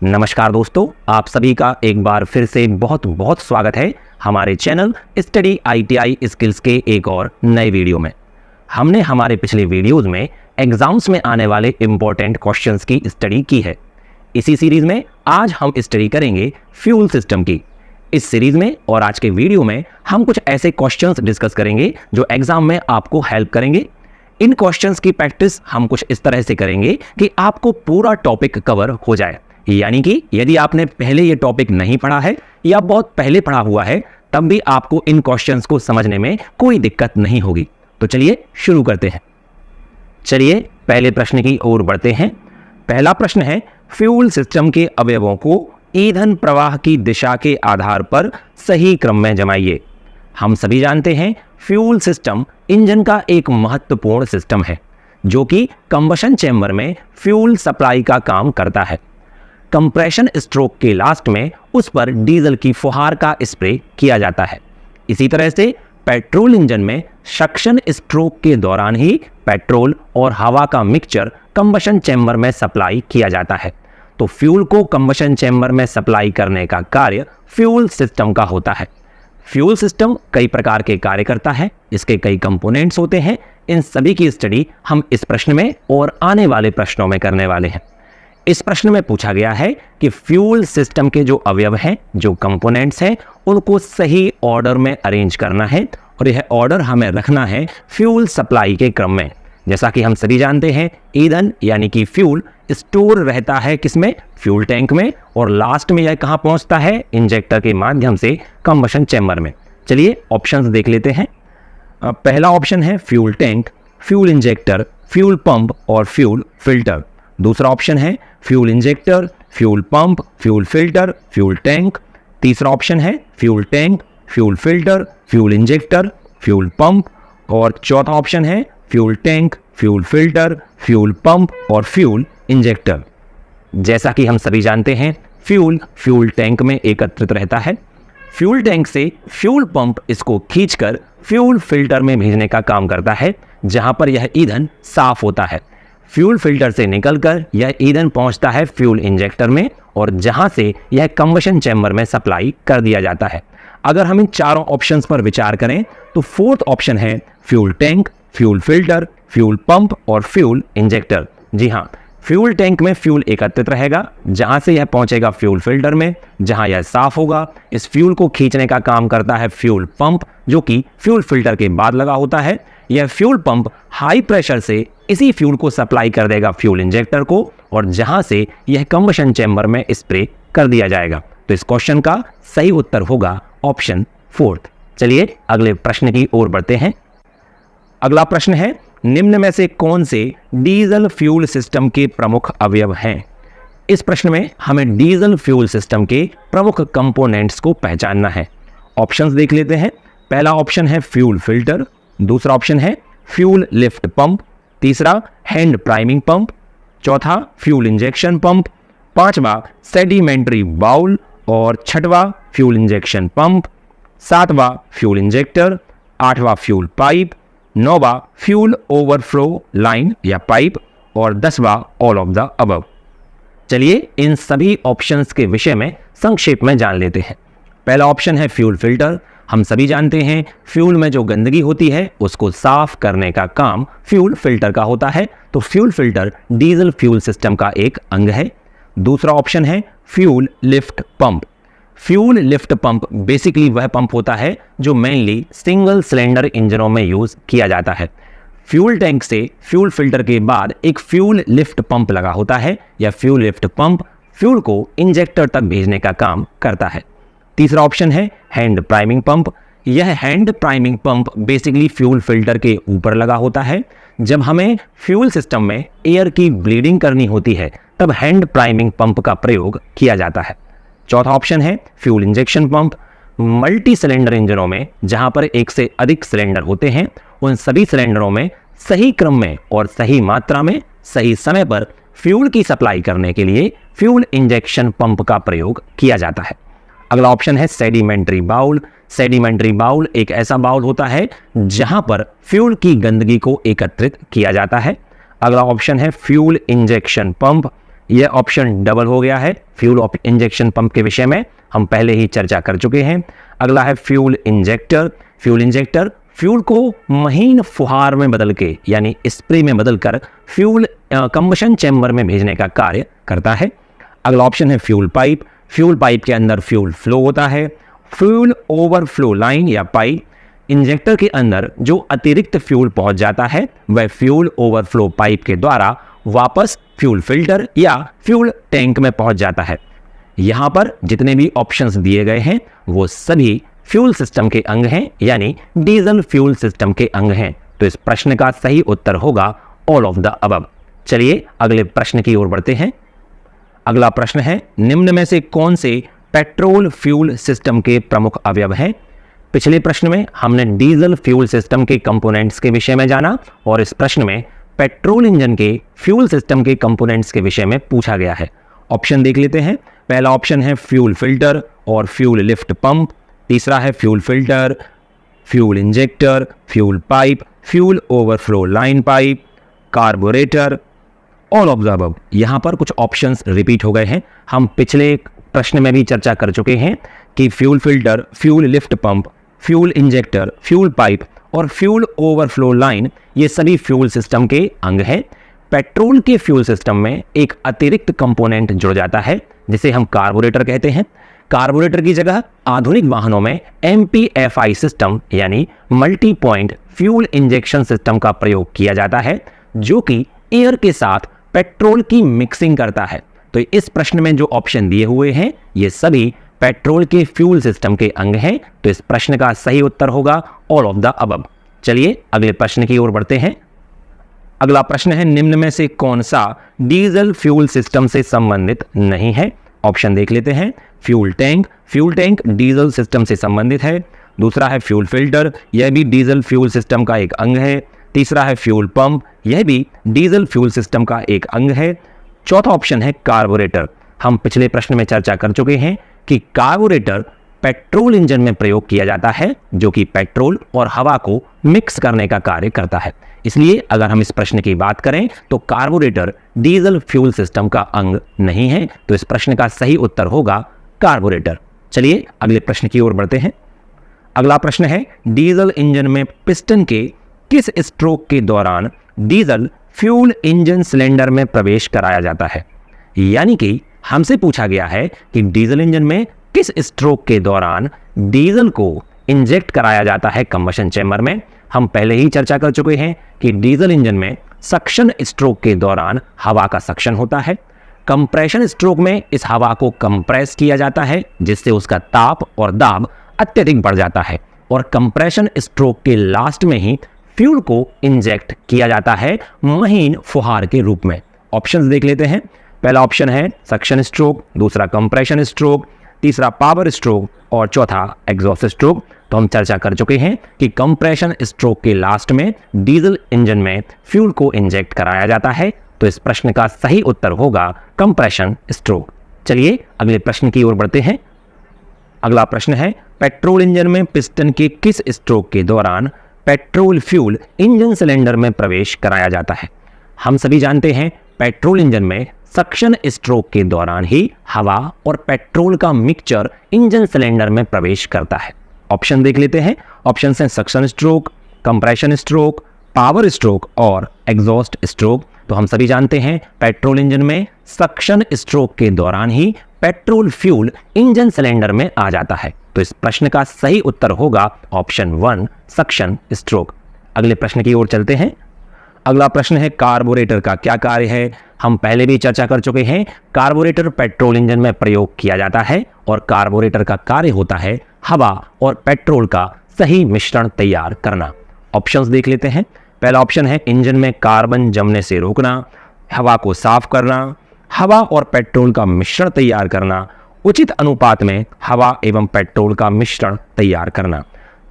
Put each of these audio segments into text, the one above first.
नमस्कार दोस्तों, आप सभी का एक बार फिर से बहुत बहुत स्वागत है हमारे चैनल स्टडी ITI स्किल्स के एक और नए वीडियो में। हमने हमारे पिछले वीडियोस में एग्जाम्स में आने वाले इंपॉर्टेंट क्वेश्चंस की स्टडी की है। इसी सीरीज में आज हम स्टडी करेंगे फ्यूल सिस्टम की। इस सीरीज में और आज के वीडियो में हम कुछ ऐसे क्वेश्चंस डिस्कस करेंगे जो एग्जाम में आपको हेल्प करेंगे। इन क्वेश्चंस की प्रैक्टिस हम कुछ इस तरह से करेंगे कि आपको पूरा टॉपिक कवर हो जाए। यानी कि यदि आपने पहले ये टॉपिक नहीं पढ़ा है या बहुत पहले पढ़ा हुआ है, तब भी आपको इन क्वेश्चंस को समझने में कोई दिक्कत नहीं होगी। तो चलिए शुरू करते हैं। चलिए पहले प्रश्न की ओर बढ़ते हैं। पहला प्रश्न है, फ्यूल सिस्टम के अवयवों को ईंधन प्रवाह की दिशा के आधार पर सही क्रम में जमाइए। हम सभी जानते हैं फ्यूल सिस्टम इंजन का एक महत्वपूर्ण सिस्टम है जो कि कंबशन चैम्बर में फ्यूल सप्लाई का काम करता है। कंप्रेशन स्ट्रोक के लास्ट में उस पर डीजल की फुहार का स्प्रे किया जाता है। इसी तरह से पेट्रोल इंजन में सक्शन स्ट्रोक के दौरान ही पेट्रोल और हवा का मिक्सचर कंबशन चैम्बर में सप्लाई किया जाता है। तो फ्यूल को कंबशन चैम्बर में सप्लाई करने का कार्य फ्यूल सिस्टम का होता है। फ्यूल सिस्टम कई प्रकार के कार्य करता है, इसके कई कंपोनेंट्स होते हैं। इन सभी की स्टडी हम इस प्रश्न में और आने वाले प्रश्नों में करने वाले हैं। इस प्रश्न में पूछा गया है कि फ्यूल सिस्टम के जो अवयव हैं, जो कंपोनेंट्स हैं, उनको सही ऑर्डर में अरेंज करना है और यह ऑर्डर हमें रखना है फ्यूल सप्लाई के क्रम में। जैसा कि हम सभी जानते हैं, ईंधन यानी कि फ्यूल स्टोर रहता है किसमें? फ्यूल टैंक में, और लास्ट में यह कहाँ पहुंचता है? इंजेक्टर के माध्यम से कंबशन चैम्बर में। चलिए ऑप्शंस देख लेते हैं। पहला ऑप्शन है fuel tank, fuel injector, fuel pump और फ्यूल फिल्टर। दूसरा ऑप्शन है fuel injector, fuel pump, fuel filter, fuel tank. तीसरा ऑप्शन है fuel tank, fuel filter, fuel injector, fuel pump. और चौथा ऑप्शन है fuel tank, fuel filter, fuel pump और fuel injector. जैसा कि हम सभी जानते हैं, फ्यूल टैंक में एकत्रित रहता है। फ्यूल टैंक से फ्यूल पंप इसको खींचकर फ्यूल फिल्टर में भेजने का काम करता है, जहां पर यह ईंधन साफ होता है। फ्यूल फिल्टर से निकलकर यह ईंधन पहुंचता है फ्यूल इंजेक्टर में, और जहां से यह कंबशन चैम्बर में सप्लाई कर दिया जाता है। अगर हम इन चारों ऑप्शंस पर विचार करें तो फोर्थ ऑप्शन है fuel tank, fuel filter, fuel pump और फ्यूल इंजेक्टर। जी हाँ, फ्यूल टैंक में फ्यूल एकत्रित रहेगा, जहां से यह पहुंचेगा फ्यूल फिल्टर में, जहां यह साफ होगा। इस फ्यूल को खींचने का काम करता है फ्यूल पंप, जो कि फ्यूल फिल्टर के बाद लगा होता है। यह फ्यूल पंप हाई प्रेशर से इसी फ्यूल को सप्लाई कर देगा फ्यूल इंजेक्टर को, और जहां से यह कंबशन चैम्बर में स्प्रे कर दिया जाएगा। तो इस क्वेश्चन का सही उत्तर होगा ऑप्शन फोर्थ। चलिए अगले प्रश्न की ओर बढ़ते हैं। अगला प्रश्न है, निम्न में से कौन से डीजल फ्यूल सिस्टम के प्रमुख अवयव हैं? इस प्रश्न में हमें डीजल फ्यूल सिस्टम के प्रमुख कंपोनेंट्स को पहचानना है। ऑप्शंस देख लेते हैं। पहला ऑप्शन है फ्यूल फिल्टर, दूसरा ऑप्शन है फ्यूल लिफ्ट पंप, तीसरा हैंड प्राइमिंग पंप, चौथा फ्यूल इंजेक्शन पंप, पांचवा सेडिमेंट्री बाउल और छठवां फ्यूल इंजेक्शन पंप, सातवां फ्यूल इंजेक्टर, आठवां फ्यूल पाइप, नौवां फ्यूल ओवरफ्लो लाइन या पाइप और 10वां ऑल ऑफ द अबव। चलिए इन सभी ऑप्शंस के विषय में संक्षेप में जान लेते हैं। पहला ऑप्शन है फ्यूल फिल्टर। हम सभी जानते हैं फ्यूल में जो गंदगी होती है उसको साफ करने का काम फ्यूल फिल्टर का होता है। तो fuel filter diesel fuel system का एक अंग है। दूसरा ऑप्शन है fuel lift pump. Fuel lift pump basically वह पंप होता है जो मेनली सिंगल सिलेंडर इंजनों में यूज किया जाता है। फ्यूल टैंक से फ्यूल फिल्टर के बाद एक फ्यूल लिफ्ट पंप लगा होता है। यह फ्यूल लिफ्ट पंप फ्यूल को इंजेक्टर तक भेजने का काम करता है। तीसरा ऑप्शन है हैंड प्राइमिंग पंप। यह hand priming pump basically fuel filter के ऊपर लगा होता है। जब हमें फ्यूल सिस्टम में एयर की ब्लीडिंग करनी होती है तब हैंड प्राइमिंग पंप का प्रयोग किया जाता है। चौथा ऑप्शन है fuel injection pump. Multi cylinder इंजनों में जहां पर एक से अधिक सिलेंडर होते हैं, उन सभी सिलेंडरों में सही क्रम में और सही मात्रा में सही समय पर फ्यूल की सप्लाई करने के लिए फ्यूल इंजेक्शन पंप का प्रयोग किया जाता है। अगला ऑप्शन है सेडिमेंट्री बाउल। सेडिमेंट्री बाउल एक ऐसा बाउल होता है जहां पर फ्यूल की गंदगी को एकत्रित किया जाता है। अगला ऑप्शन है फ्यूल इंजेक्शन पंप। यह ऑप्शन डबल हो गया है। फ्यूल इंजेक्शन पंप के विषय में हम पहले ही चर्चा कर चुके हैं। अगला है fuel injector. Fuel injector fuel को महीन फुहार में बदल के यानी स्प्रे में बदलकर फ्यूल कंबशन चैम्बर में भेजने का कार्य करता है। अगला ऑप्शन है फ्यूल पाइप। फ्यूल पाइप के अंदर फ्यूल फ्लो होता है। फ्यूल ओवरफ्लो लाइन या पाइप, इंजेक्टर के अंदर जो अतिरिक्त फ्यूल पहुंच जाता है वह फ्यूल ओवरफ्लो पाइप के द्वारा वापस फ्यूल फिल्टर या फ्यूल टैंक में पहुंच जाता है। यहां पर जितने भी ऑप्शंस दिए गए हैं वो सभी फ्यूल सिस्टम के अंग हैं, यानी डीजल फ्यूल सिस्टम के अंग हैं। तो इस प्रश्न का सही उत्तर होगा ऑल ऑफ द अबव। चलिए अगले प्रश्न की ओर बढ़ते हैं। अगला प्रश्न है, निम्न में से कौन से पेट्रोल फ्यूल सिस्टम के प्रमुख अवयव हैं? पिछले प्रश्न में हमने डीजल फ्यूल सिस्टम के कंपोनेंट्स के विषय में जाना और इस प्रश्न में पेट्रोल इंजन के फ्यूल सिस्टम के कंपोनेंट्स के विषय में पूछा गया है। ऑप्शन देख लेते हैं। पहला ऑप्शन है फ्यूल फिल्टर और फ्यूल लिफ्ट पंप। तीसरा है fuel filter, fuel injector, fuel pipe, fuel overflow line pipe, carburettor, all of the above. यहां पर कुछ ऑप्शंस रिपीट हो गए हैं। हम पिछले प्रश्न में भी चर्चा कर चुके हैं कि fuel filter, fuel lift pump, fuel injector, fuel pipe और फ्यूल ओवरफ्लो लाइन ये सभी फ्यूल सिस्टम के अंग हैं। पेट्रोल के फ्यूल सिस्टम में एक अतिरिक्त कंपोनेंट जुड़ जाता है जिसे हम कार्बोरेटर कहते हैं। कार्बोरेटर की जगह आधुनिक वाहनों में MPFI सिस्टम यानी multi point fuel injection system का प्रयोग किया जाता है, जो कि एयर के साथ पेट्रोल की मिक्सिंग करता है। तो इस प्रश्न में जो ऑप्शन दिए हुए हैं ये सभी पेट्रोल के फ्यूल सिस्टम के अंग हैं। तो इस प्रश्न का सही उत्तर होगा ऑल ऑफ द अबव। चलिए अगले प्रश्न की ओर बढ़ते हैं। अगला प्रश्न है, निम्न में से कौन सा डीजल फ्यूल सिस्टम से संबंधित नहीं है? ऑप्शन देख लेते हैं। Fuel tank, fuel tank diesel system से संबंधित है। दूसरा है फ्यूल फिल्टर, यह भी डीजल फ्यूल सिस्टम का एक अंग है। तीसरा है फ्यूल पंप, यह भी डीजल फ्यूल सिस्टम का एक अंग है। चौथा ऑप्शन है कार्बोरेटर। हम पिछले प्रश्न में चर्चा कर चुके हैं कि कार्बोरेटर पेट्रोल इंजन में प्रयोग किया जाता है, जो कि पेट्रोल और हवा को मिक्स करने का कार्य करता है। इसलिए अगर हम इस प्रश्न की बात करें तो कार्बोरेटर डीजल फ्यूल सिस्टम का अंग नहीं है। तो इस प्रश्न का सही उत्तर होगा कार्बोरेटर। चलिए अगले प्रश्न की ओर बढ़ते हैं। अगला प्रश्न है, डीजल इंजन में पिस्टन के किस स्ट्रोक के दौरान डीजल फ्यूल इंजन सिलेंडर में प्रवेश कराया जाता है? यानी कि हमसे पूछा गया है कि डीजल इंजन में किस स्ट्रोक के दौरान डीजल को इंजेक्ट कराया जाता है कंबशन चैम्बर में। हम पहले ही चर्चा कर चुके हैं कि डीजल इंजन में सक्शन स्ट्रोक के दौरान हवा का सक्शन होता है। कंप्रेशन स्ट्रोक में इस हवा को कंप्रेस किया जाता है जिससे उसका ताप और दाब अत्यधिक बढ़ जाता है। और कंप्रेशन स्ट्रोक के लास्ट में ही फ्यूल को इंजेक्ट किया जाता है महीन फुहार के रूप में। ऑप्शंस देख लेते हैं। पहला ऑप्शन है सक्शन स्ट्रोक, दूसरा कंप्रेशन स्ट्रोक, तीसरा पावर स्ट्रोक और चौथा एग्जॉस्ट स्ट्रोक। तो हम चर्चा कर चुके हैं कि कंप्रेशन स्ट्रोक के लास्ट में डीजल इंजन में फ्यूल को इंजेक्ट कराया जाता है। तो इस प्रश्न का सही उत्तर होगा कंप्रेशन स्ट्रोक। चलिए अगले प्रश्न की ओर बढ़ते हैं। अगला प्रश्न है, पेट्रोल इंजन में पिस्टन के किस स्ट्रोक के दौरान पेट्रोल फ्यूल इंजन सिलेंडर में प्रवेश कराया जाता है? हम सभी जानते हैं पेट्रोल इंजन में सक्शन स्ट्रोक के दौरान ही हवा और पेट्रोल का मिक्सचर इंजन सिलेंडर में प्रवेश करता है। ऑप्शन देख लेते हैं। ऑप्शन हैं suction stroke, compression stroke, power stroke और एग्जॉस्ट स्ट्रोक। तो हम सभी जानते हैं पेट्रोल इंजन में सक्शन स्ट्रोक के दौरान ही पेट्रोल फ्यूल इंजन सिलेंडर में आ जाता है। तो इस प्रश्न का सही उत्तर होगा ऑप्शन 1 सक्शन स्ट्रोक। अगले प्रश्न की ओर चलते हैं। अगला प्रश्न है, कार्बोरेटर का क्या कार्य है? हम पहले भी चर्चा कर चुके हैं। कार्बोरेटर पेट्रोल इंजन में प्रयोग किया जाता है और कार्बोरेटर का कार्य होता है हवा और पेट्रोल का सही मिश्रण तैयार करना। ऑप्शंस देख लेते हैं। पहला ऑप्शन है इंजन में कार्बन जमने से रोकना, हवा को साफ करना, हवा और पेट्रोल का मिश्रण तैयार करना, उचित अनुपात में हवा एवं पेट्रोल का मिश्रण तैयार करना।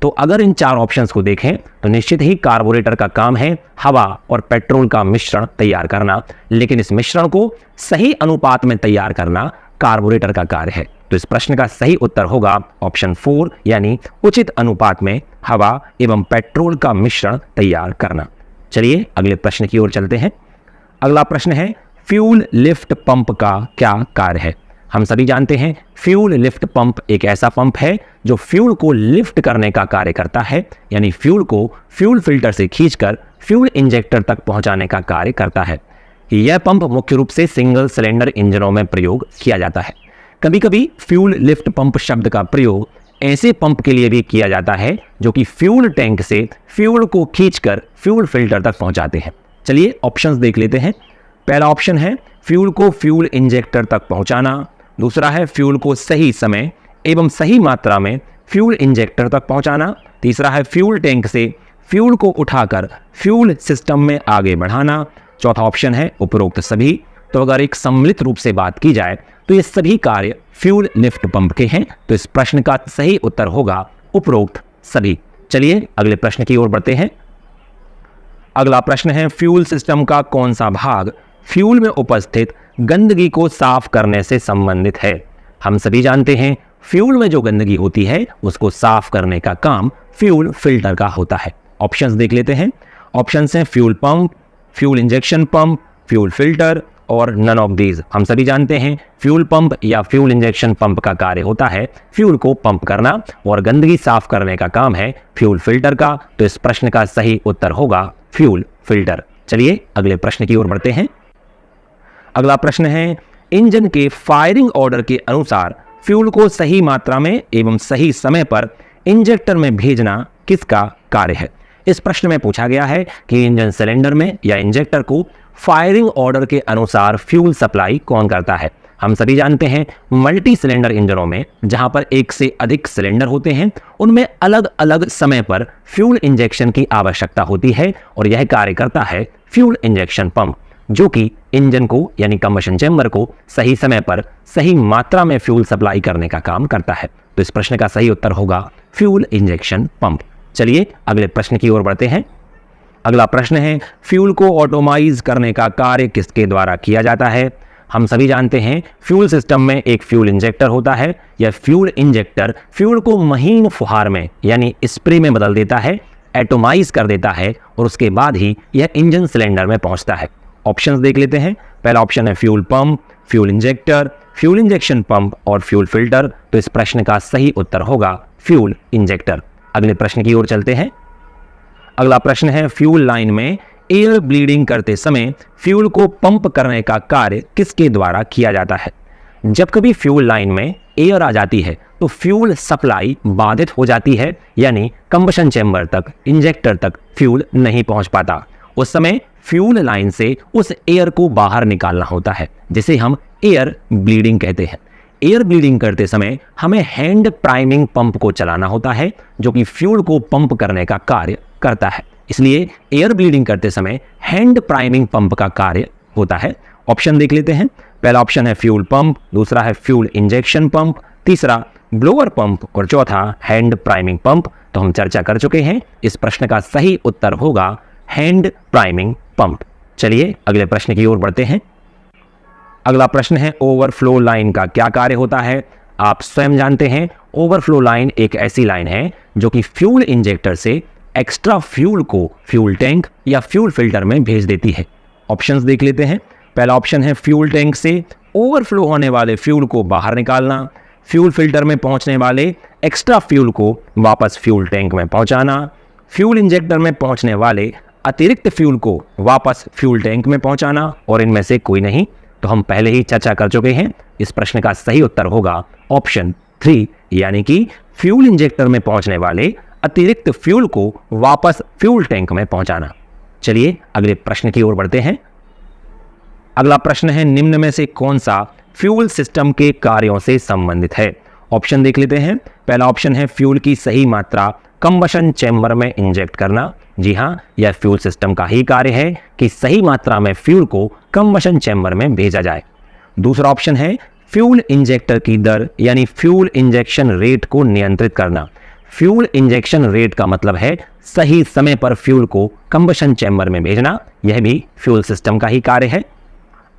तो अगर इन चार ऑप्शंस को देखें तो निश्चित ही कार्बोरेटर का काम है हवा और पेट्रोल का मिश्रण तैयार करना, लेकिन इस मिश्रण को सही अनुपात में तैयार करना कार्बोरेटर का कार्य है। तो इस प्रश्न का सही उत्तर होगा ऑप्शन 4 यानी उचित अनुपात में हवा एवं पेट्रोल का मिश्रण तैयार करना। चलिए अगले प्रश्न की ओर चलते हैं। अगला प्रश्न है, फ्यूल लिफ्ट पंप का क्या कार्य है? हम सभी जानते हैं फ्यूल लिफ्ट पंप एक ऐसा पंप है जो फ्यूल को लिफ्ट करने का कार्य करता है, यानी फ्यूल को फ्यूल फिल्टर से खींचकर फ्यूल इंजेक्टर तक पहुंचाने का कार्य करता है। यह पंप मुख्य रूप से सिंगल सिलेंडर इंजनों में प्रयोग किया जाता है। कभी कभी फ्यूल लिफ्ट पंप शब्द का प्रयोग ऐसे पंप के लिए भी किया जाता है जो कि फ्यूल टैंक से फ्यूल को खींचकर फ्यूल फिल्टर तक पहुंचाते हैं। चलिए ऑप्शंस देख लेते हैं। पहला ऑप्शन है फ्यूल को फ्यूल इंजेक्टर तक पहुंचाना, दूसरा है फ्यूल को सही समय एवं सही मात्रा में फ्यूल इंजेक्टर तक पहुंचाना, तीसरा है फ्यूल टैंक से फ्यूल को उठाकर फ्यूल सिस्टम में आगे बढ़ाना, चौथा ऑप्शन है उपरोक्त सभी। तो अगर एक सम्मिलित रूप से बात की जाए तो ये सभी कार्य फ्यूल लिफ्ट पंप के हैं, तो इस प्रश्न का सही उत्तर होगा उपरोक्त सभी। चलिए अगले प्रश्न की ओर बढ़ते हैं। अगला प्रश्न है फ्यूल सिस्टम का कौन सा भाग फ्यूल में उपस्थित गंदगी को साफ करने से संबंधित है? हम सभी जानते हैं फ्यूल में जो गंदगी होती है उसको साफ करने का काम फ्यूल फिल्टर का होता है। ऑप्शंस देख लेते हैं। ऑप्शंस हैं fuel pump, fuel injection pump, fuel filter और नन ऑफ दीज। हम सभी जानते हैं फ्यूल पंप या फ्यूल इंजेक्शन पंप का कार्य होता है फ्यूल को पंप करना और गंदगी साफ करने का काम है फ्यूल फिल्टर का, तो इस प्रश्न का सही उत्तर होगा फ्यूल फिल्टर। चलिए अगले प्रश्न की ओर बढ़ते हैं। अगला प्रश्न है इंजन के फायरिंग ऑर्डर के अनुसार फ्यूल को सही मात्रा में एवं सही समय पर इंजेक्टर में भेजना किसका कार्य है? इस प्रश्न में पूछा गया है कि इंजन सिलेंडर में या इंजेक्टर को फायरिंग ऑर्डर के अनुसार फ्यूल सप्लाई कौन करता है? हम सभी जानते हैं मल्टी सिलेंडर इंजनों में जहां पर एक से अधिक सिलेंडर होते हैं उनमें अलग अलग समय पर फ्यूल इंजेक्शन की आवश्यकता होती है और यह कार्य करता है फ्यूल इंजेक्शन पंप, जो कि इंजन को यानी कंबशन चेंबर को सही समय पर सही मात्रा में फ्यूल सप्लाई करने का काम करता है। तो इस प्रश्न का सही उत्तर होगा फ्यूल इंजेक्शन पंप। चलिए अगले प्रश्न की ओर बढ़ते हैं। अगला प्रश्न है फ्यूल को ऑटोमाइज करने का कार्य किसके द्वारा किया जाता है? हम सभी जानते हैं फ्यूल सिस्टम में एक फ्यूल इंजेक्टर होता है। यह फ्यूल इंजेक्टर फ्यूल को महीन फुहार में यानी स्प्रे में बदल देता है, एटोमाइज कर देता है और उसके बाद ही यह इंजन सिलेंडर में पहुंचता है। ऑप्शंस देख लेते हैं। पहला ऑप्शन है fuel pump, fuel injector, fuel injection pump और फ्यूल फिल्टर। तो इस प्रश्न का सही उत्तर होगा फ्यूल इंजेक्टर। अगले प्रश्न की ओर चलते हैं। अगला प्रश्न है फ्यूल लाइन में एयर ब्लीडिंग करते समय फ्यूल को पंप करने का कार्य किसके द्वारा किया जाता है? जब कभी फ्यूल लाइन में एयर आ जाती है तो फ्यूल सप्लाई बाधित हो जाती है, यानी कंबशन चेंबर तक इंजेक्टर तक फ्यूल नहीं पहुंच पाता। उस समय फ्यूल लाइन से उस एयर को बाहर निकालना होता है, जिसे हम एयर ब्लीडिंग कहते हैं। एयर ब्लीडिंग करते समय हमें हैंड प्राइमिंग पंप को चलाना होता है जो कि फ्यूल को पंप करने का कार्य करता है। इसलिए एयर ब्लीडिंग करते समय हैंड प्राइमिंग पंप का कार्य होता है। ऑप्शन देख लेते हैं। पहला ऑप्शन है फ्यूल पंप, दूसरा है फ्यूल इंजेक्शन पंप, तीसरा ब्लोअर पंप और चौथा हैंड प्राइमिंग पंप। तो हम चर्चा कर चुके हैं, इस प्रश्न का सही उत्तर होगा हैंड प्राइमिंग पंप। चलिए अगले प्रश्न की ओर बढ़ते हैं। अगला प्रश्न है ओवरफ्लो लाइन का क्या कार्य होता है? आप स्वयं जानते हैं ओवरफ्लो लाइन एक ऐसी लाइन है जो कि फ्यूल इंजेक्टर से एक्स्ट्रा फ्यूल को फ्यूल टैंक या फ्यूल फिल्टर में भेज देती है। ऑप्शंस देख लेते हैं। पहला ऑप्शन है फ्यूल टैंक से ओवरफ्लो होने वाले फ्यूल को बाहर निकालना, फ्यूल फिल्टर में पहुंचने वाले एक्स्ट्रा फ्यूल को वापस फ्यूल टैंक में पहुंचाना, फ्यूल इंजेक्टर में पहुंचने वाले अतिरिक्त फ्यूल को वापस फ्यूल टैंक में पहुंचाना और इनमें से कोई नहीं। तो हम पहले ही चर्चा कर चुके हैं, इस प्रश्न का सही उत्तर होगा ऑप्शन 3, यानी कि फ्यूल इंजेक्टर में पहुंचने वाले अतिरिक्त फ्यूल को वापस फ्यूल टैंक में पहुंचाना। चलिए अगले प्रश्न की ओर बढ़ते हैं। अगला प्रश्न है निम्न में से कौन सा फ्यूल सिस्टम के कार्यों से संबंधित है? ऑप्शन देख लेते हैं। पहला ऑप्शन है फ्यूल की सही मात्रा कंबशन चेंबर में इंजेक्ट करना। जी हाँ, यह फ्यूल सिस्टम का ही कार्य है कि सही मात्रा में फ्यूल को कंबशन चेंबर में भेजा जाए। दूसरा ऑप्शन है फ्यूल इंजेक्टर की दर यानी फ्यूल इंजेक्शन रेट को नियंत्रित करना। फ्यूल इंजेक्शन रेट का मतलब है सही समय पर फ्यूल को कंबशन चेंबर में भेजना, यह भी फ्यूल सिस्टम का ही कार्य है।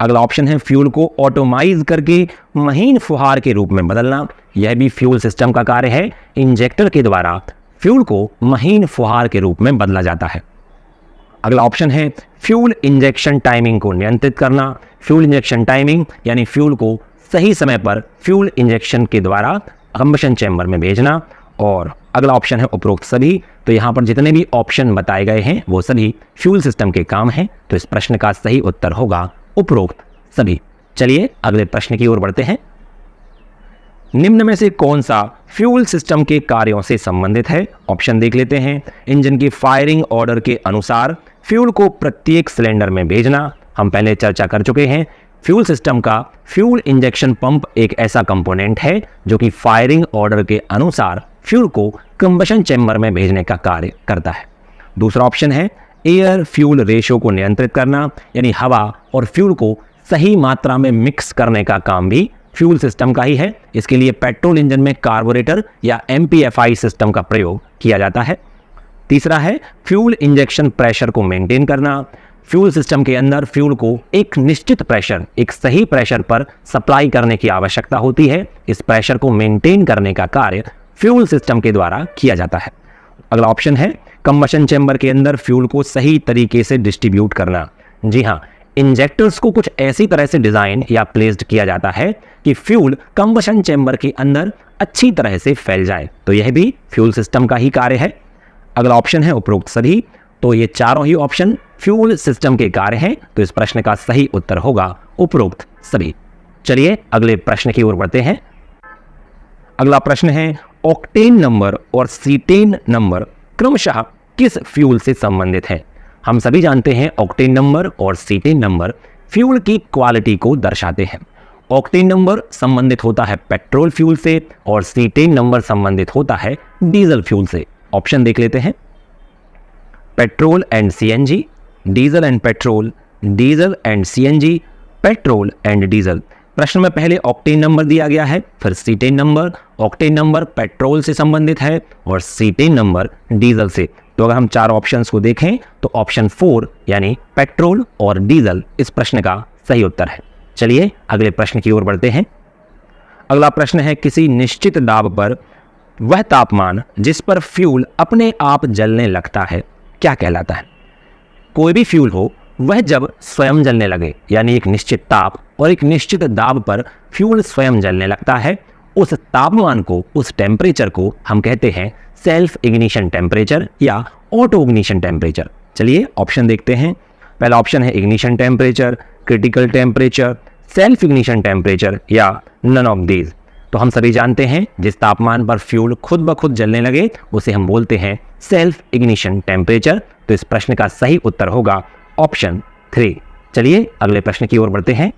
अगला ऑप्शन है फ्यूल को ऑटोमाइज करके महीन फुहार के रूप में बदलना, यह भी फ्यूल सिस्टम का कार्य है। इंजेक्टर के द्वारा फ्यूल को महीन फुहार के रूप में बदला जाता है। अगला ऑप्शन है फ्यूल इंजेक्शन टाइमिंग को नियंत्रित करना। फ्यूल इंजेक्शन टाइमिंग यानी फ्यूल को सही समय पर फ्यूल इंजेक्शन के द्वारा कंबशन चैम्बर में भेजना। और अगला ऑप्शन है उपरोक्त सभी। तो यहाँ पर जितने भी ऑप्शन बताए गए हैं वो सभी फ्यूल सिस्टम के काम हैं, तो इस प्रश्न का सही उत्तर होगा उपरोक्त सभी। चलिए अगले प्रश्न की ओर बढ़ते हैं। निम्न में से कौन सा फ्यूल सिस्टम के कार्यों से संबंधित है? ऑप्शन देख लेते हैं। इंजन की फायरिंग ऑर्डर के अनुसार फ्यूल को प्रत्येक सिलेंडर में भेजना, हम पहले चर्चा कर चुके हैं। फ्यूल सिस्टम का फ्यूल इंजेक्शन पंप एक ऐसा कंपोनेंट है जो कि फायरिंग ऑर्डर के अनुसार फ्यूल को कंबशन चैम्बर में भेजने का कार्य करता है। दूसरा ऑप्शन है एयर फ्यूल रेशो को नियंत्रित करना, यानी हवा और फ्यूल को सही मात्रा में मिक्स करने का काम भी फ्यूल सिस्टम का ही है। इसके लिए पेट्रोल इंजन में कार्बोरेटर या MPFI सिस्टम का प्रयोग किया जाता है। तीसरा है फ्यूल इंजेक्शन प्रेशर को मेंटेन करना। फ्यूल सिस्टम के अंदर फ्यूल को एक निश्चित प्रेशर, एक सही प्रेशर पर सप्लाई करने की आवश्यकता होती है। इस प्रेशर को मेंटेन करने का कार्य फ्यूल सिस्टम के द्वारा किया जाता है। अगला ऑप्शन है कंबशन चैम्बर के अंदर फ्यूल को सही तरीके से डिस्ट्रीब्यूट करना। जी हाँ, इंजेक्टर्स को कुछ ऐसी तरह से डिजाइन या प्लेस्ड किया जाता है कि फ्यूल कंबशन चैम्बर के अंदर अच्छी तरह से फैल जाए, तो यह भी फ्यूल सिस्टम का ही कार्य है। अगला ऑप्शन है उपरोक्त सभी। तो ये चारों ही ऑप्शन फ्यूल सिस्टम के कार्य हैं, तो इस प्रश्न का सही उत्तर होगा उपरोक्त सभी। चलिए अगले प्रश्न की ओर बढ़ते हैं। अगला प्रश्न है ऑक्टेन नंबर और सीटेन नंबर क्रमशः किस फ्यूल से संबंधित है? हम सभी जानते हैं ऑक्टेन नंबर और सीटेन नंबर फ्यूल की क्वालिटी को दर्शाते हैं। ऑक्टेन नंबर संबंधित होता है पेट्रोल फ्यूल से और सीटेन नंबर संबंधित होता है डीजल फ्यूल से। ऑप्शन देख लेते हैं। Petrol and CNG, diesel and petrol, diesel and CNG, petrol and diesel. प्रश्न में पहले ऑक्टेन नंबर दिया गया है, फिर cetane number. Octane number petrol से संबंधित है और सीटेन नंबर डीजल से। तो अगर हम चार ऑप्शंस को देखें तो ऑप्शन 4 यानी पेट्रोल और डीजल इस प्रश्न का सही उत्तर है। चलिए अगले प्रश्न की ओर बढ़ते हैं। अगला प्रश्न है किसी निश्चित दाब पर वह तापमान जिस पर फ्यूल अपने आप जलने लगता है क्या कहलाता है? कोई भी फ्यूल हो वह जब स्वयं जलने लगे, यानी एक निश्चित ताप और एक निश्चित दाब पर फ्यूल स्वयं जलने लगता है, उस तापमान को, उस टेम्परेचर को हम कहते हैं सेल्फ इग्निशन टेम्परेचर या ऑटो इग्निशन टेम्परेचर। चलिए ऑप्शन देखते हैं। पहला ऑप्शन है ignition temperature, critical temperature, self ignition temperature या नन ऑफ दीज। तो हम सभी जानते हैं जिस तापमान पर फ्यूल खुद ब खुद जलने लगे उसे हम बोलते हैं सेल्फ इग्निशन टेम्परेचर। तो इस प्रश्न का सही उत्तर होगा ऑप्शन 3। चलिए अगले प्रश्न की ओर बढ़ते हैं।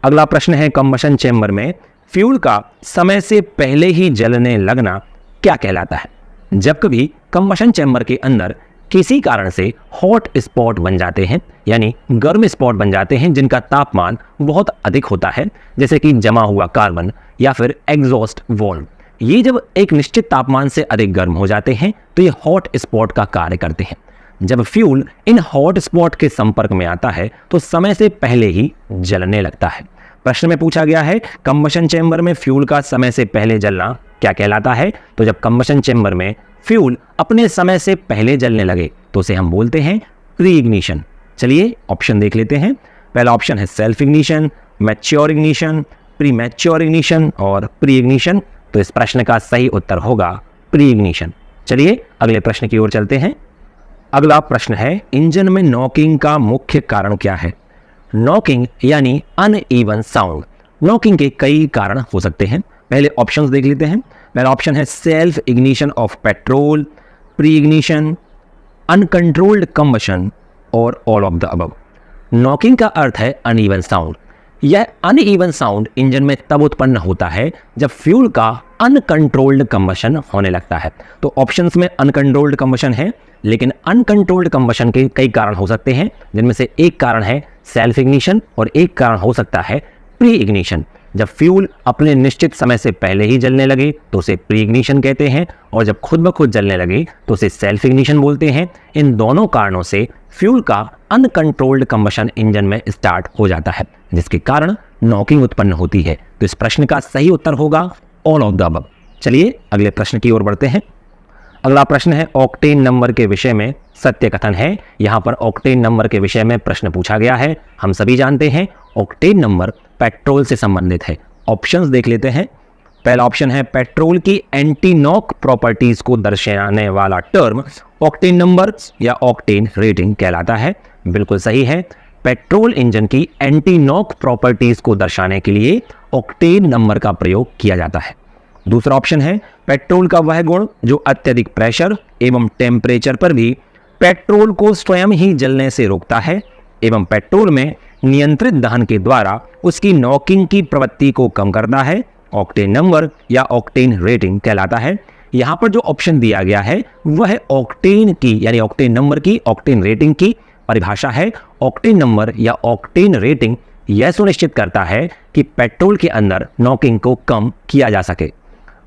अगला प्रश्न है कंबशन चैम्बर में फ्यूल का समय से पहले ही जलने लगना क्या कहलाता है? जब कभी कंबशन चैम्बर के अंदर किसी कारण से हॉट स्पॉट बन जाते हैं, यानी गर्म स्पॉट बन जाते हैं जिनका तापमान बहुत अधिक होता है, जैसे कि जमा हुआ कार्बन या फिर एग्जॉस्ट वाल्व, ये जब एक निश्चित तापमान से अधिक गर्म हो जाते हैं तो ये हॉट स्पॉट का कार्य करते हैं। जब फ्यूल इन हॉट स्पॉट के संपर्क में आता है तो समय से पहले ही जलने लगता है। प्रश्न में पूछा गया है कंबशन चैम्बर में फ्यूल का समय से पहले जलना क्या कहलाता है? तो जब कंबशन चैम्बर में फ्यूल अपने समय से पहले जलने लगे तो उसे हम बोलते हैं प्री इग्निशन। चलिए ऑप्शन देख लेते हैं। पहला ऑप्शन है self ignition, mature ignition, pre mature ignition और प्री इग्निशन। तो इस प्रश्न का सही उत्तर होगा प्री इग्निशन। चलिए अगले प्रश्न की ओर चलते हैं। अगला प्रश्न है इंजन में नॉकिंग का मुख्य कारण क्या है? नॉकिंग यानी अनइवन साउंड। नॉकिंग के कई कारण हो सकते हैं। पहले ऑप्शंस देख लेते हैं। पहला ऑप्शन है self ignition of petrol, pre ignition, uncontrolled combustion और all of the above. Knocking का अर्थ है अनइवन साउंड। यह अनइवन साउंड इंजन में तब उत्पन्न होता है जब फ्यूल का अनकंट्रोल्ड कंबशन होने लगता है। तो ऑप्शंस में अनकंट्रोल्ड कंबशन है, लेकिन अनकंट्रोल्ड कंबशन के कई कारण हो सकते हैं, जिनमें से एक कारण है सेल्फ इग्निशन और एक कारण हो सकता है प्री इग्निशन। जब फ्यूल अपने निश्चित समय से पहले ही जलने लगे तो उसे प्री इग्निशन कहते हैं, और जब खुद ब खुद जलने लगे तो उसे सेल्फ इग्निशन बोलते हैं। इन दोनों कारणों से फ्यूल का अनकंट्रोल्ड कंबशन इंजन में स्टार्ट हो जाता है, जिसके कारण नॉकिंग उत्पन्न होती है। तो इस प्रश्न का सही उत्तर होगा ऑल ऑफ द अबव। चलिए अगले प्रश्न की ओर बढ़ते हैं। अगला प्रश्न है ऑक्टेन नंबर के विषय में सत्य कथन है। यहाँ पर ऑक्टेन नंबर के विषय में प्रश्न पूछा गया है। हम सभी जानते हैं ऑक्टेन नंबर पेट्रोल से संबंधित है। ऑप्शंस देख लेते हैं। पहला ऑप्शन है पेट्रोल की एंटी नॉक प्रॉपर्टीज को दर्शाने वाला टर्म ऑक्टेन नंबर या ऑक्टेन रेटिंग कहलाता है। बिल्कुल सही है। पेट्रोल इंजन की एंटी नॉक प्रॉपर्टीज को दर्शाने के लिए ऑक्टेन नंबर का प्रयोग किया जाता है। दूसरा ऑप्शन है पेट्रोल का वह गुण जो अत्यधिक प्रेशर एवं टेम्परेचर पर भी पेट्रोल को स्वयं ही जलने से रोकता है एवं पेट्रोल में नियंत्रित दहन के द्वारा उसकी नॉकिंग की प्रवृत्ति को कम करता है। ऑक्टेन नंबर या ऑक्टेन रेटिंग कहलाता है। यहाँ पर जो ऑप्शन दिया गया है वह ऑक्टेन की यानी ऑक्टेन नंबर की ऑक्टेन रेटिंग की परिभाषा है। ऑक्टेन नंबर या ऑक्टेन रेटिंग यह सुनिश्चित करता है कि पेट्रोल के अंदर नॉकिंग को कम किया जा सके।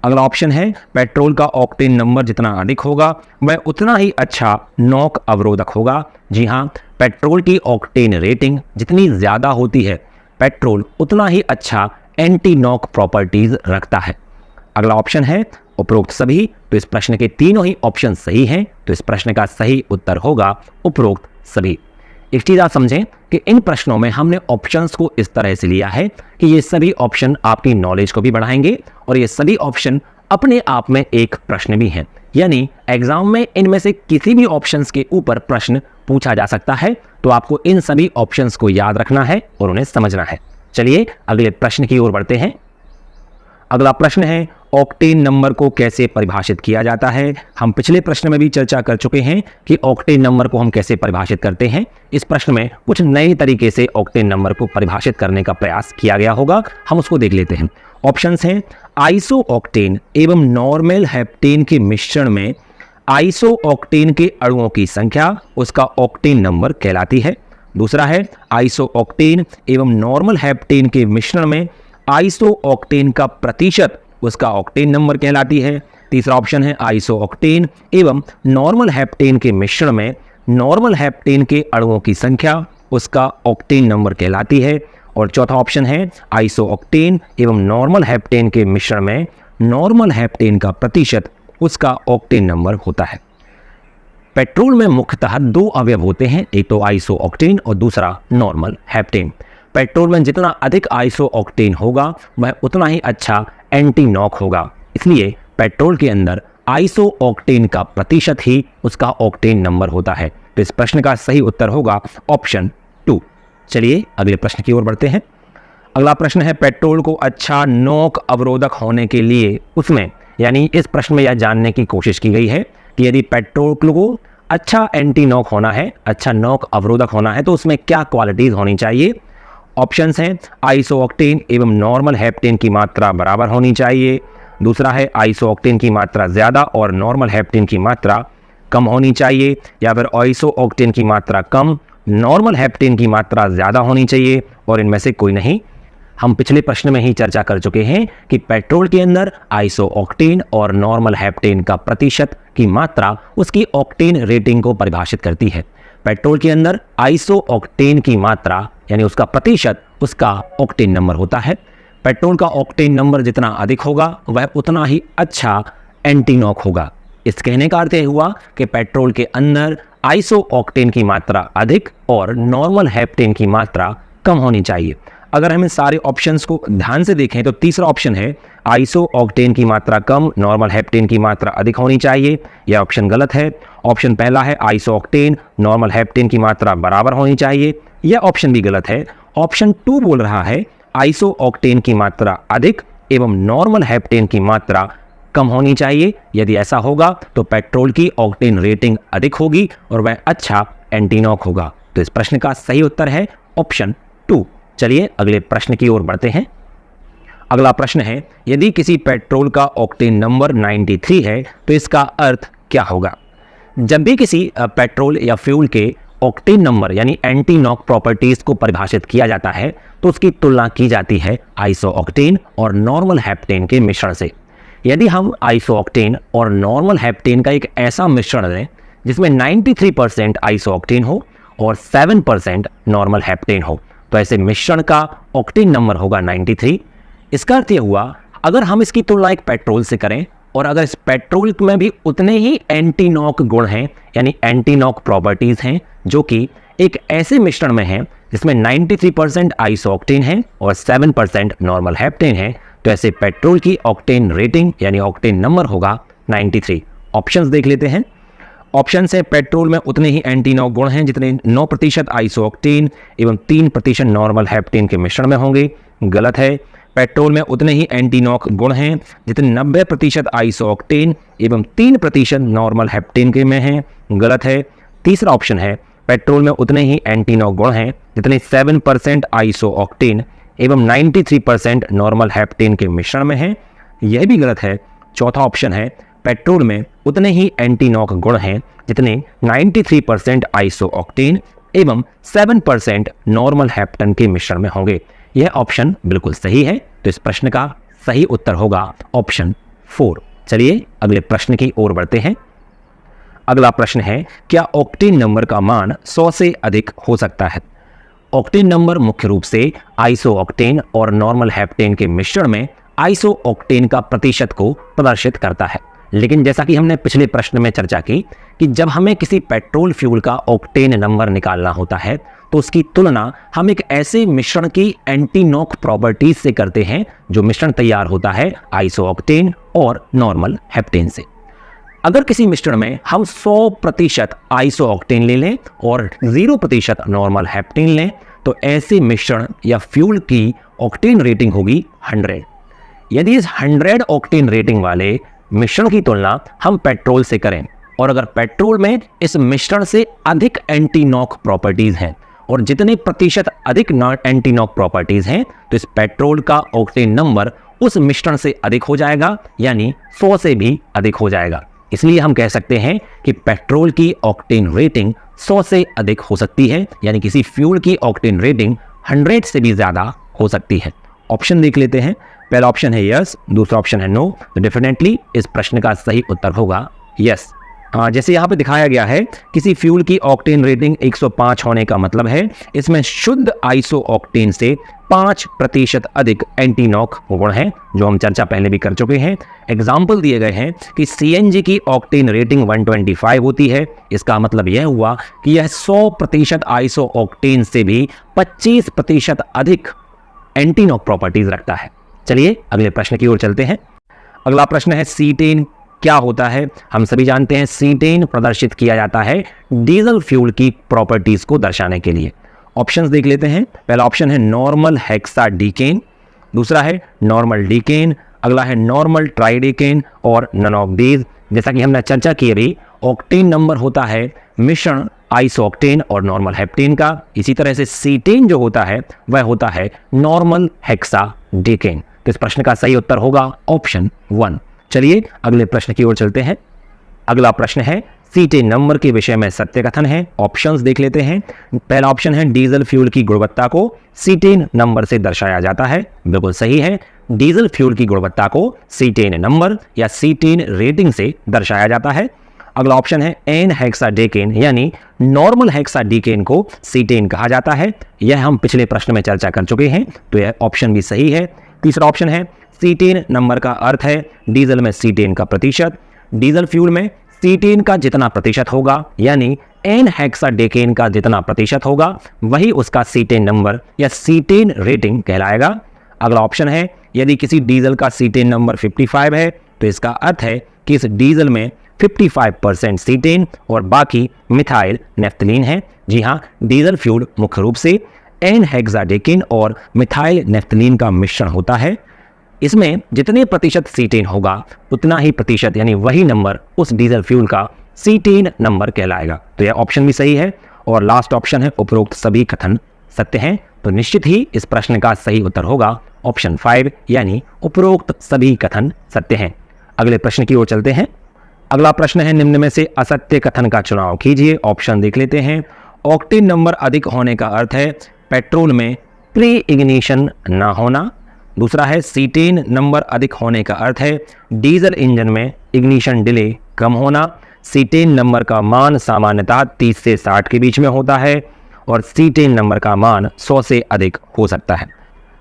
अगला ऑप्शन है पेट्रोल का ऑक्टेन नंबर जितना अधिक होगा वह उतना ही अच्छा नॉक अवरोधक होगा। जी हाँ, पेट्रोल की ऑक्टेन रेटिंग जितनी ज़्यादा होती है पेट्रोल उतना ही अच्छा एंटी नॉक प्रॉपर्टीज रखता है। अगला ऑप्शन है उपरोक्त सभी। तो इस प्रश्न के तीनों ही ऑप्शन सही हैं। तो इस प्रश्न का सही उत्तर होगा उपरोक्त सभी। एक चीज़ आप समझें कि इन प्रश्नों में हमने ऑप्शंस को इस तरह से लिया है कि ये सभी ऑप्शन आपकी नॉलेज को भी बढ़ाएंगे और ये सभी ऑप्शन अपने आप में एक प्रश्न भी हैं। यानी एग्जाम में इनमें से किसी भी ऑप्शंस के ऊपर प्रश्न पूछा जा सकता है। तो आपको इन सभी ऑप्शंस को याद रखना है और उन्हें समझना है। चलिए अगले प्रश्न की ओर बढ़ते हैं। अगला प्रश्न है ऑक्टेन नंबर को कैसे परिभाषित किया जाता है। हम पिछले प्रश्न में भी चर्चा कर चुके हैं कि ऑक्टेन नंबर को हम कैसे परिभाषित करते हैं। इस प्रश्न में कुछ नए तरीके से ऑक्टेन नंबर को परिभाषित करने का प्रयास किया गया होगा। हम उसको देख लेते हैं। ऑप्शंस हैं आइसो ऑक्टेन एवं नॉर्मल हेप्टेन के मिश्रण में आइसो ऑक्टेन के अणुओं की संख्या उसका ऑक्टेन नंबर कहलाती है। दूसरा है आइसो ऑक्टेन एवं नॉर्मल हेप्टेन के मिश्रण में आइसो ऑक्टेन का प्रतिशत उसका ऑक्टेन नंबर कहलाती है। तीसरा ऑप्शन है आइसो ऑक्टेन एवं नॉर्मल हेप्टेन के मिश्रण में नॉर्मल हेप्टेन के अणुओं की संख्या उसका ऑक्टेन नंबर कहलाती है। और चौथा ऑप्शन है आइसो ऑक्टेन एवं नॉर्मल हेप्टेन के मिश्रण में नॉर्मल हेप्टेन का प्रतिशत उसका ऑक्टेन नंबर होता है। पेट्रोल में मुख्यतः दो अवयव होते हैं, एक तो आइसो ऑक्टेन और दूसरा नॉर्मल हेप्टेन। पेट्रोल में जितना अधिक आइसो ऑक्टेन होगा वह उतना ही अच्छा एंटी नॉक होगा। इसलिए पेट्रोल के अंदर आइसो ऑक्टेन का प्रतिशत ही उसका ऑक्टेन नंबर होता है। तो इस प्रश्न का सही उत्तर होगा ऑप्शन 2। चलिए अगले प्रश्न की ओर बढ़ते हैं। अगला प्रश्न है पेट्रोल को अच्छा नॉक अवरोधक होने के लिए उसमें यानी इस प्रश्न में यह जानने की कोशिश की गई है कि यदि पेट्रोल को अच्छा एंटी नॉक होना है, अच्छा नॉक अवरोधक होना है तो उसमें क्या क्वालिटीज होनी चाहिए। ऑप्शंस हैं आइसो ऑक्टेन एवं नॉर्मल हेप्टेन की मात्रा बराबर होनी चाहिए। दूसरा है आइसो ऑक्टेन की मात्रा ज़्यादा और नॉर्मल हेप्टेन की मात्रा कम होनी चाहिए। या फिर आइसो ऑक्टेन की मात्रा कम, नॉर्मल हेप्टेन की मात्रा ज़्यादा होनी चाहिए और इनमें से कोई नहीं। हम पिछले प्रश्न में ही चर्चा कर चुके हैं कि पेट्रोल के अंदर आइसो ऑक्टेन और नॉर्मल हेप्टेन का प्रतिशत की मात्रा उसकी ऑक्टेन रेटिंग को परिभाषित करती है। पेट्रोल के अंदर आइसो ऑक्टेन की मात्रा यानी उसका प्रतिशत उसका ऑक्टेन नंबर होता है। पेट्रोल का ऑक्टेन नंबर जितना अधिक होगा वह उतना ही अच्छा एंटी नॉक होगा। इस कहने का अर्थ यह हुआ कि पेट्रोल के अंदर आइसो ऑक्टेन की मात्रा अधिक और नॉर्मल हेप्टेन की मात्रा कम होनी चाहिए। अगर हम इन सारे ऑप्शंस को ध्यान से देखें तो तीसरा ऑप्शन है आइसो ऑक्टेन की मात्रा कम, नॉर्मल हेप्टेन की मात्रा अधिक होनी चाहिए। यह ऑप्शन गलत है। ऑप्शन पहला है आइसो ऑक्टेन नॉर्मल हेप्टेन की मात्रा बराबर होनी चाहिए, यह ऑप्शन भी गलत है। ऑप्शन 2 बोल रहा है आइसो ऑक्टेन की मात्रा अधिक एवं नॉर्मल हेप्टेन की मात्रा कम होनी चाहिए। यदि ऐसा होगा तो पेट्रोल की ऑक्टेन रेटिंग अधिक होगी और वह अच्छा एंटी नॉक होगा। तो इस प्रश्न का सही उत्तर है ऑप्शन 2। चलिए अगले प्रश्न की ओर बढ़ते हैं। अगला प्रश्न है यदि किसी पेट्रोल का ऑक्टेन नंबर 93 है तो इसका अर्थ क्या होगा। जब भी किसी पेट्रोल या फ्यूल के ऑक्टेन नंबर यानी एंटी नॉक प्रॉपर्टीज को परिभाषित किया जाता है तो उसकी तुलना की जाती है आइसो ऑक्टेन और नॉर्मल हेप्टेन के मिश्रण से। यदि हम आइसो ऑक्टेन और नॉर्मल हेप्टेन का एक ऐसा मिश्रण लें जिसमें 93% आइसो ऑक्टेन हो और 7% नॉर्मल हेप्टेन हो तो ऐसे मिश्रण का ऑक्टेन नंबर होगा 93। इसका अर्थ यह हुआ अगर हम इसकी तुलना एक पेट्रोल से करें और अगर इस पेट्रोल में भी उतने ही एंटी नॉक गुण हैं, यानी एंटी नॉक प्रॉपर्टीज हैं, जो कि एक ऐसे मिश्रण में है जिसमें 93% आइसोऑक्टेन है और 7% नॉर्मल हेप्टेन है, तो ऐसे पेट्रोल की ऑक्टेन रेटिंग यानी ऑक्टेन नंबर होगा 93। ऑप्शंस देख लेते हैं। ऑप्शन है पेट्रोल में उतने ही एंटी नॉक गुण हैं जितने 9% आइसोऑक्टेन एवं 3% नॉर्मल हेप्टेन के मिश्रण में होंगे। गलत है। पेट्रोल में उतने ही एंटी नॉक गुण हैं जितने 90% आइसोऑक्टेन एवं 3% नॉर्मल हेप्टेन के में हैं। गलत है। तीसरा ऑप्शन है पेट्रोल में उतने ही एंटी नॉक गुण हैं जितने 7% आइसोऑक्टेन एवं 93% नॉर्मल हेप्टेन के मिश्रण में हैं। यह भी गलत है। चौथा ऑप्शन है पेट्रोल में उतने ही एंटी नॉक गुण हैं जितने 93% आइसोऑक्टेन एवं 7% नॉर्मल हेप्टेन के मिश्रण में होंगे। यह ऑप्शन बिल्कुल सही है, तो इस प्रश्न का सही उत्तर होगा ऑप्शन 4। चलिए अगले प्रश्न की ओर बढ़ते हैं। अगला प्रश्न है, क्या ऑक्टेन नंबर का मान 100 से अधिक हो सकता है? ऑक्टेन नंबर मुख्य रूप से आइसोऑक्टेन और नॉर्मल हेप्टेन के मिश्रण में आइसोऑक्टेन का प्रतिशत को प्रदर्शित करता है। लेकिन जैसा कि हमने पिछले प्रश्न में चर्चा की कि जब हमें किसी पेट्रोल फ्यूल का ऑक्टेन नंबर निकालना होता है तो उसकी तुलना हम एक ऐसे मिश्रण की एंटी नॉक प्रॉपर्टीज से करते हैं जो मिश्रण तैयार होता है आइसोऑक्टेन और नॉर्मल हेप्टेन से। अगर किसी मिश्रण में हम 100% आइसोऑक्टेन ले लें और 0% नॉर्मल हेप्टेन लें तो ऐसे मिश्रण या फ्यूल की ऑक्टेन रेटिंग होगी 100। यदि इस 100 ऑक्टेन रेटिंग वाले मिश्रण की तुलना हम पेट्रोल से करें और अगर पेट्रोल में इस मिश्रण से अधिक एंटी नॉक प्रॉपर्टीज हैं और जितने प्रतिशत अधिक एंटी नॉक प्रॉपर्टीज हैं तो इस पेट्रोल का ऑक्टेन नंबर उस मिश्रण से अधिक हो जाएगा, यानी 100 से भी अधिक हो जाएगा। इसलिए हम कह सकते हैं कि पेट्रोल की ऑक्टेन रेटिंग 100 से अधिक हो सकती है, यानी किसी फ्यूल की ऑक्टेन रेटिंग 100 से भी ज़्यादा हो सकती है। ऑप्शन देख लेते हैं। पहला ऑप्शन है यस, दूसरा ऑप्शन है नो। तो डेफिनेटली इस प्रश्न का सही उत्तर होगा यस। जैसे यहाँ पे दिखाया गया है, किसी फ्यूल की ऑक्टेन रेटिंग 105 होने का मतलब है इसमें शुद्ध आइसोऑक्टेन से 5% अधिक एंटी नॉक गुण हैं, जो हम चर्चा पहले भी कर चुके हैं। एग्जाम्पल दिए गए हैं कि सीएनजी की ऑक्टेन रेटिंग 125 होती है। इसका मतलब यह हुआ कि यह 100% आइसोऑक्टेन से भी 25% अधिक एंटी नॉक प्रॉपर्टीज रखता है। चलिए अगले प्रश्न की ओर चलते हैं। अगला प्रश्न है सीटेन क्या होता है? हम सभी जानते हैं सीटेन प्रदर्शित किया जाता है डीजल फ्यूल की प्रॉपर्टीज को दर्शाने के लिए। ऑप्शंस देख लेते हैं। पहला ऑप्शन है नॉर्मल हेक्साडीकेन, दूसरा है नॉर्मल डीकेन, अगला है नॉर्मल ट्राइडेकेन और नन ऑफ दीज। जैसा कि हमने चर्चा की अभी, ऑक्टेन नंबर होता है मिश्रण आइसोऑक्टेन और नॉर्मल हेप्टेन का। इसी तरह से सीटेन जो होता है वह होता है नॉर्मल हेक्साडीकेन। तो इस प्रश्न का सही उत्तर होगा ऑप्शन 1। चलिए अगले प्रश्न की ओर चलते हैं। अगला प्रश्न है सीटेन नंबर के विषय में सत्य कथन है। ऑप्शंस देख लेते हैं। पहला ऑप्शन है डीजल फ्यूल की गुणवत्ता को सीटेन नंबर से दर्शाया जाता है। बिल्कुल सही है। डीजल फ्यूल की गुणवत्ता को सीटेन नंबर या सीटेन रेटिंग से दर्शाया जाता है। अगला ऑप्शन है एन हेक्साडेकेन यानी नॉर्मल हेक्साडीकेन को सीटेन कहा जाता है। यह हम पिछले प्रश्न में चर्चा कर चुके हैं, तो यह ऑप्शन भी सही है। तीसरा ऑप्शन है सीटेन नंबर का अर्थ है डीजल में सीटेन का प्रतिशत। डीजल फ्यूल में सीटेन का जितना प्रतिशत होगा यानी एन हेक्साडेकेन का जितना प्रतिशत होगा वही उसका सीटेन नंबर या सीटेन रेटिंग कहलाएगा। अगला ऑप्शन है यदि किसी डीजल का सीटेन नंबर 55 है तो इसका अर्थ है कि इस डीजल में 55% सीटेन और बाकी मिथाइल नेफ्थलीन है। जी हाँ, डीजल फ्यूल मुख्य रूप से एन हेक्साडेकेन और मिथाइल नेफ्थलीन का मिश्रण होता है। इसमें जितने प्रतिशत सीटेन होगा उतना ही प्रतिशत यानी वही नंबर उस डीजल फ्यूल का सीटेन नंबर कहलाएगा। तो यह ऑप्शन भी सही है। और लास्ट ऑप्शन है उपरोक्त सभी कथन सत्य हैं। तो निश्चित ही इस प्रश्न का सही उत्तर होगा ऑप्शन 5 यानी उपरोक्त सभी कथन सत्य हैं। अगले प्रश्न की ओर चलते हैं। अगला प्रश्न है निम्न में से असत्य कथन का चुनाव कीजिए। ऑप्शन देख लेते हैं। ऑक्टेन नंबर अधिक होने का अर्थ है पेट्रोल में प्री इग्निशन न होना। दूसरा है सीटेन नंबर अधिक होने का अर्थ है डीजल इंजन में इग्निशन डिले कम होना। सीटेन नंबर का मान सामान्यतः 30 से 60 के बीच में होता है और सीटेन नंबर का मान 100 से अधिक हो सकता है।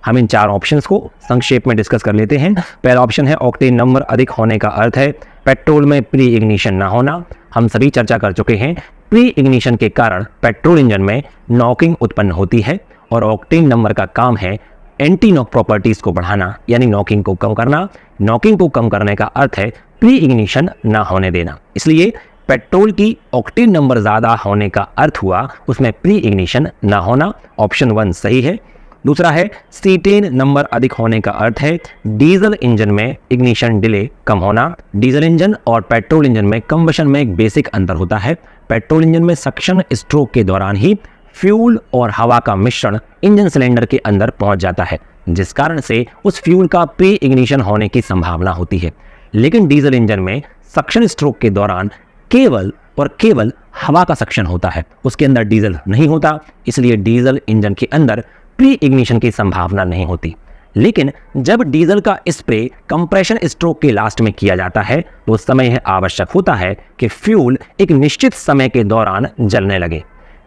हम इन 4 ऑप्शंस को संक्षेप में डिस्कस कर लेते हैं। पहला ऑप्शन है ऑक्टेन नंबर अधिक होने का अर्थ है पेट्रोल में प्री इग्निशन ना होना। हम सभी चर्चा कर चुके हैं, प्री इग्निशन के कारण पेट्रोल इंजन में नॉकिंग उत्पन्न होती है और ऑक्टेन नंबर का काम है एंटी नॉक प्रॉपर्टीज को बढ़ाना, यानी नॉकिंग को कम करना। नॉकिंग को कम करने का अर्थ है प्री इग्निशन ना होने देना। इसलिए पेट्रोल की ऑक्टेन नंबर ज्यादा होने का अर्थ हुआ उसमें प्री इग्निशन ना होना। ऑप्शन 1 सही है। दूसरा है सीटेन नंबर अधिक होने का अर्थ है डीजल इंजन में इग्निशन डिले कम होना। डीजल इंजन और पेट्रोल इंजन में कंबशन में एक बेसिक अंतर होता है। पेट्रोल इंजन में सक्शन स्ट्रोक के दौरान ही फ्यूल और हवा का मिश्रण इंजन सिलेंडर के अंदर पहुंच जाता है, जिस कारण से उस फ्यूल का प्री इग्निशन होने की संभावना होती है। लेकिन डीजल इंजन में सक्शन स्ट्रोक के दौरान केवल और केवल हवा का सक्शन होता है, उसके अंदर डीजल नहीं होता, इसलिए डीजल इंजन के अंदर प्री इग्निशन की संभावना नहीं होती। लेकिन जब डीजल का स्प्रे कंप्रेशन स्ट्रोक के लास्ट में किया जाता है तो उस समय यह आवश्यक होता है कि फ्यूल एक निश्चित समय के दौरान जलने लगे।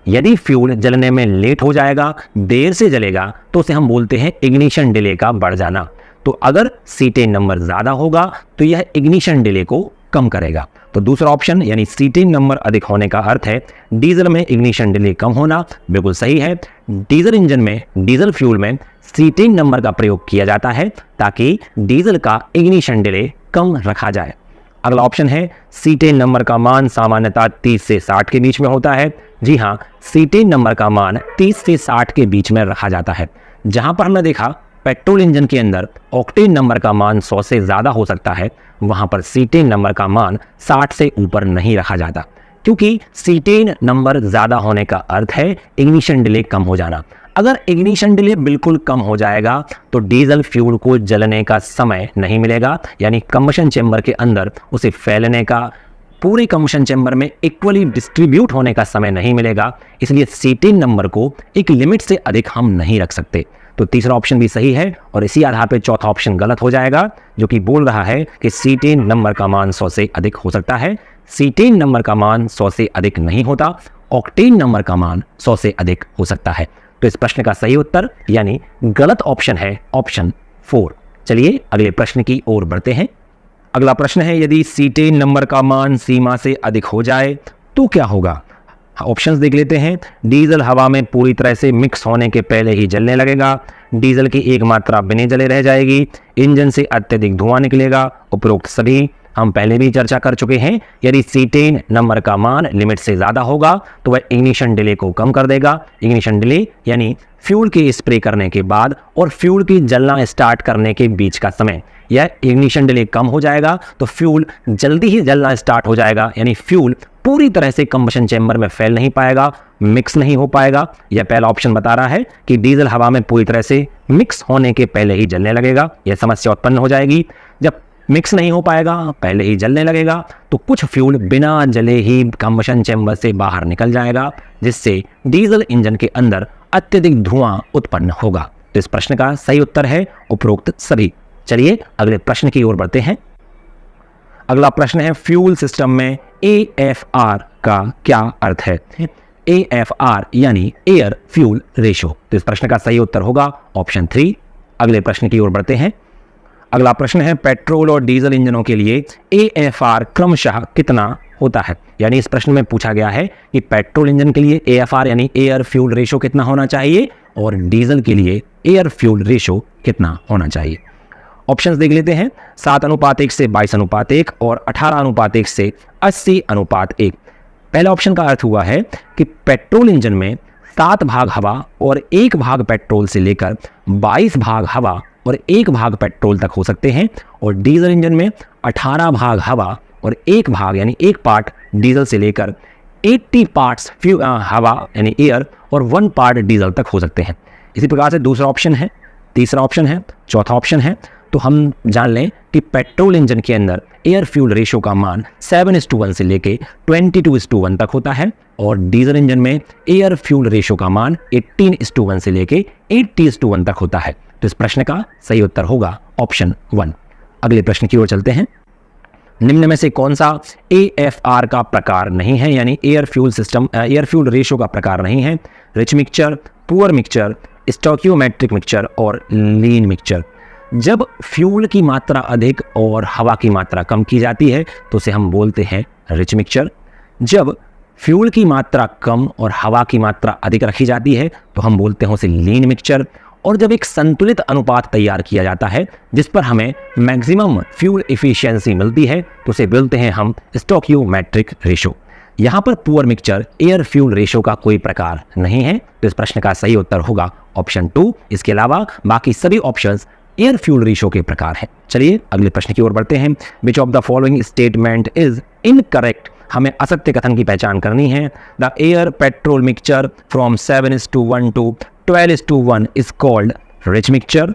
यदि फ्यूल जलने में लेट हो जाएगा, देर से जलेगा, तो उसे हम बोलते हैं इग्निशन डिले का बढ़ जाना। तो अगर सीटेन नंबर ज्यादा होगा तो यह इग्निशन डिले को कम करेगा। तो दूसरा ऑप्शन यानी सीटेन नंबर अधिक होने का अर्थ है डीजल में इग्निशन डिले कम होना, बिल्कुल सही है। डीजल इंजन में, डीजल फ्यूल में सीटेन नंबर का प्रयोग किया जाता है ताकि डीजल का इग्निशन डिले कम रखा जाए। अगला ऑप्शन है सीटेन नंबर का मान सामान्यतः 30 से 60 के बीच में होता है। जी हाँ, सीटेन नंबर का मान 30 से 60 के बीच में रखा जाता है। जहां पर हमने देखा पेट्रोल इंजन के अंदर ऑक्टेन नंबर का मान 100 से ज्यादा हो सकता है, वहां पर सीटेन नंबर का मान 60 से ऊपर नहीं रखा जाता, क्योंकि सीटेन नंबर ज्यादा होने का अर्थ है इग्निशन डिले कम हो जाना। अगर इग्निशन डिले बिल्कुल कम हो जाएगा तो डीजल फ्यूल को जलने का समय नहीं मिलेगा, यानी कंबशन चेंबर के अंदर उसे फैलने का, पूरे कंबशन चेंबर में इक्वली डिस्ट्रीब्यूट होने का समय नहीं मिलेगा। इसलिए सीटेन नंबर को एक लिमिट से अधिक हम नहीं रख सकते। तो तीसरा ऑप्शन भी सही है और इसी आधार पर चौथा ऑप्शन गलत हो जाएगा, जो कि बोल रहा है कि सीटेन नंबर का मान 100 से अधिक हो सकता है। सीटेन नंबर का मान 100 से अधिक नहीं होता, ऑक्टेन नंबर का मान 100 से अधिक हो सकता है। तो इस प्रश्न का सही उत्तर यानी गलत ऑप्शन है ऑप्शन 4। चलिए अगले प्रश्न की ओर बढ़ते हैं। अगला प्रश्न है यदि सीटेन नंबर का मान सीमा से अधिक हो जाए तो क्या होगा। ऑप्शंस देख लेते हैं। डीजल हवा में पूरी तरह से मिक्स होने के पहले ही जलने लगेगा, डीजल की एक मात्रा बिना जले रह जाएगी, इंजन से अत्यधिक धुआं निकलेगा। उपरोक्त सभी हम पहले भी चर्चा कर चुके हैं। यदि सीटेन नंबर का मान लिमिट से ज्यादा होगा तो वह इग्निशन डिले को कम कर देगा। इग्निशन डिले यानी फ्यूल के स्प्रे करने के बाद और फ्यूल की जलना स्टार्ट करने के बीच का समय, यह इग्निशन डिले कम हो जाएगा तो फ्यूल जल्दी ही जलना स्टार्ट हो जाएगा, यानी फ्यूल पूरी तरह से कंबशन चेंबर में फैल नहीं पाएगा, मिक्स नहीं हो पाएगा। यह पहला ऑप्शन बता रहा है कि डीजल हवा में पूरी तरह से मिक्स होने के पहले ही जलने लगेगा। यह समस्या उत्पन्न हो जाएगी। जब मिक्स नहीं हो पाएगा, पहले ही जलने लगेगा, तो कुछ फ्यूल बिना जले ही कंबशन चेंबर से बाहर निकल जाएगा, जिससे डीजल इंजन के अंदर अत्यधिक धुआं उत्पन्न होगा। तो इस प्रश्न का सही उत्तर है उपरोक्त सभी। चलिए अगले प्रश्न की ओर बढ़ते हैं। अगला प्रश्न है फ्यूल सिस्टम में AFR का क्या अर्थ है। AFR यानी एयर फ्यूल रेशो। तो इस प्रश्न का सही उत्तर होगा ऑप्शन 3। अगले प्रश्न की ओर बढ़ते हैं। अगला प्रश्न है पेट्रोल और डीजल इंजनों के लिए AFR क्रमशः कितना होता है। यानी इस प्रश्न में पूछा गया है कि पेट्रोल इंजन के लिए AFR यानी एयर फ्यूल रेशो कितना होना चाहिए और डीजल के लिए एयर फ्यूल रेशो कितना होना चाहिए। ऑप्शंस देख लेते हैं। 7:1 से 22:1 और 18:1 से 80:1। पहला ऑप्शन का अर्थ हुआ है कि पेट्रोल इंजन में 7 भाग हवा और 1 भाग पेट्रोल से लेकर 22 भाग हवा और 1 भाग पेट्रोल तक हो सकते हैं, और डीजल इंजन में 18 भाग हवा और 1 भाग यानी 1 पार्ट डीजल से लेकर 80 पार्ट्स हवा यानी एयर और 1 पार्ट डीजल तक हो सकते हैं। इसी प्रकार से दूसरा ऑप्शन है, तीसरा ऑप्शन है, चौथा ऑप्शन है। तो हम जान लें कि पेट्रोल इंजन के अंदर एयर फ्यूल रेशो का मान 7:1 से लेके 22:1 तक होता है, और डीजल इंजन में एयर फ्यूल रेशो का मान 18:1 से लेके 80:1 तक होता है। तो इस प्रश्न का सही उत्तर होगा ऑप्शन 1। अगले प्रश्न की ओर चलते हैं। निम्न में से कौन सा AFR का प्रकार नहीं है, यानी एयर फ्यूल रेशो का प्रकार नहीं है। Rich mixture, poor mixture, stoichiometric mixture और लीन मिक्सचर। जब फ्यूल की मात्रा अधिक और हवा की मात्रा कम की जाती है तो उसे हम बोलते हैं रिच मिक्सचर। जब फ्यूल की मात्रा कम और हवा की मात्रा अधिक रखी जाती है तो हम बोलते हैं उसे लीन मिक्सचर। और जब एक संतुलित अनुपात तैयार किया जाता है जिस पर हमें मैक्सिमम फ्यूल एफिशिएंसी मिलती है तो उसे बोलते हैं हम स्टोइकियोमेट्रिक रेशो। यहाँ पर poor mixture air fuel ratio का कोई प्रकार नहीं है, तो इस प्रश्न का सही उत्तर होगा ऑप्शन 2। इसके अलावा बाकी सभी ऑप्शंस एयर फ्यूल रेशो के प्रकार हैं। चलिए अगले प्रश्न की ओर बढ़ते हैं। Which of the following statement is incorrect? हमें असत्य कथन की पहचान करनी है। The air petrol mixture from 7:1 to 12:1 is called rich mixture.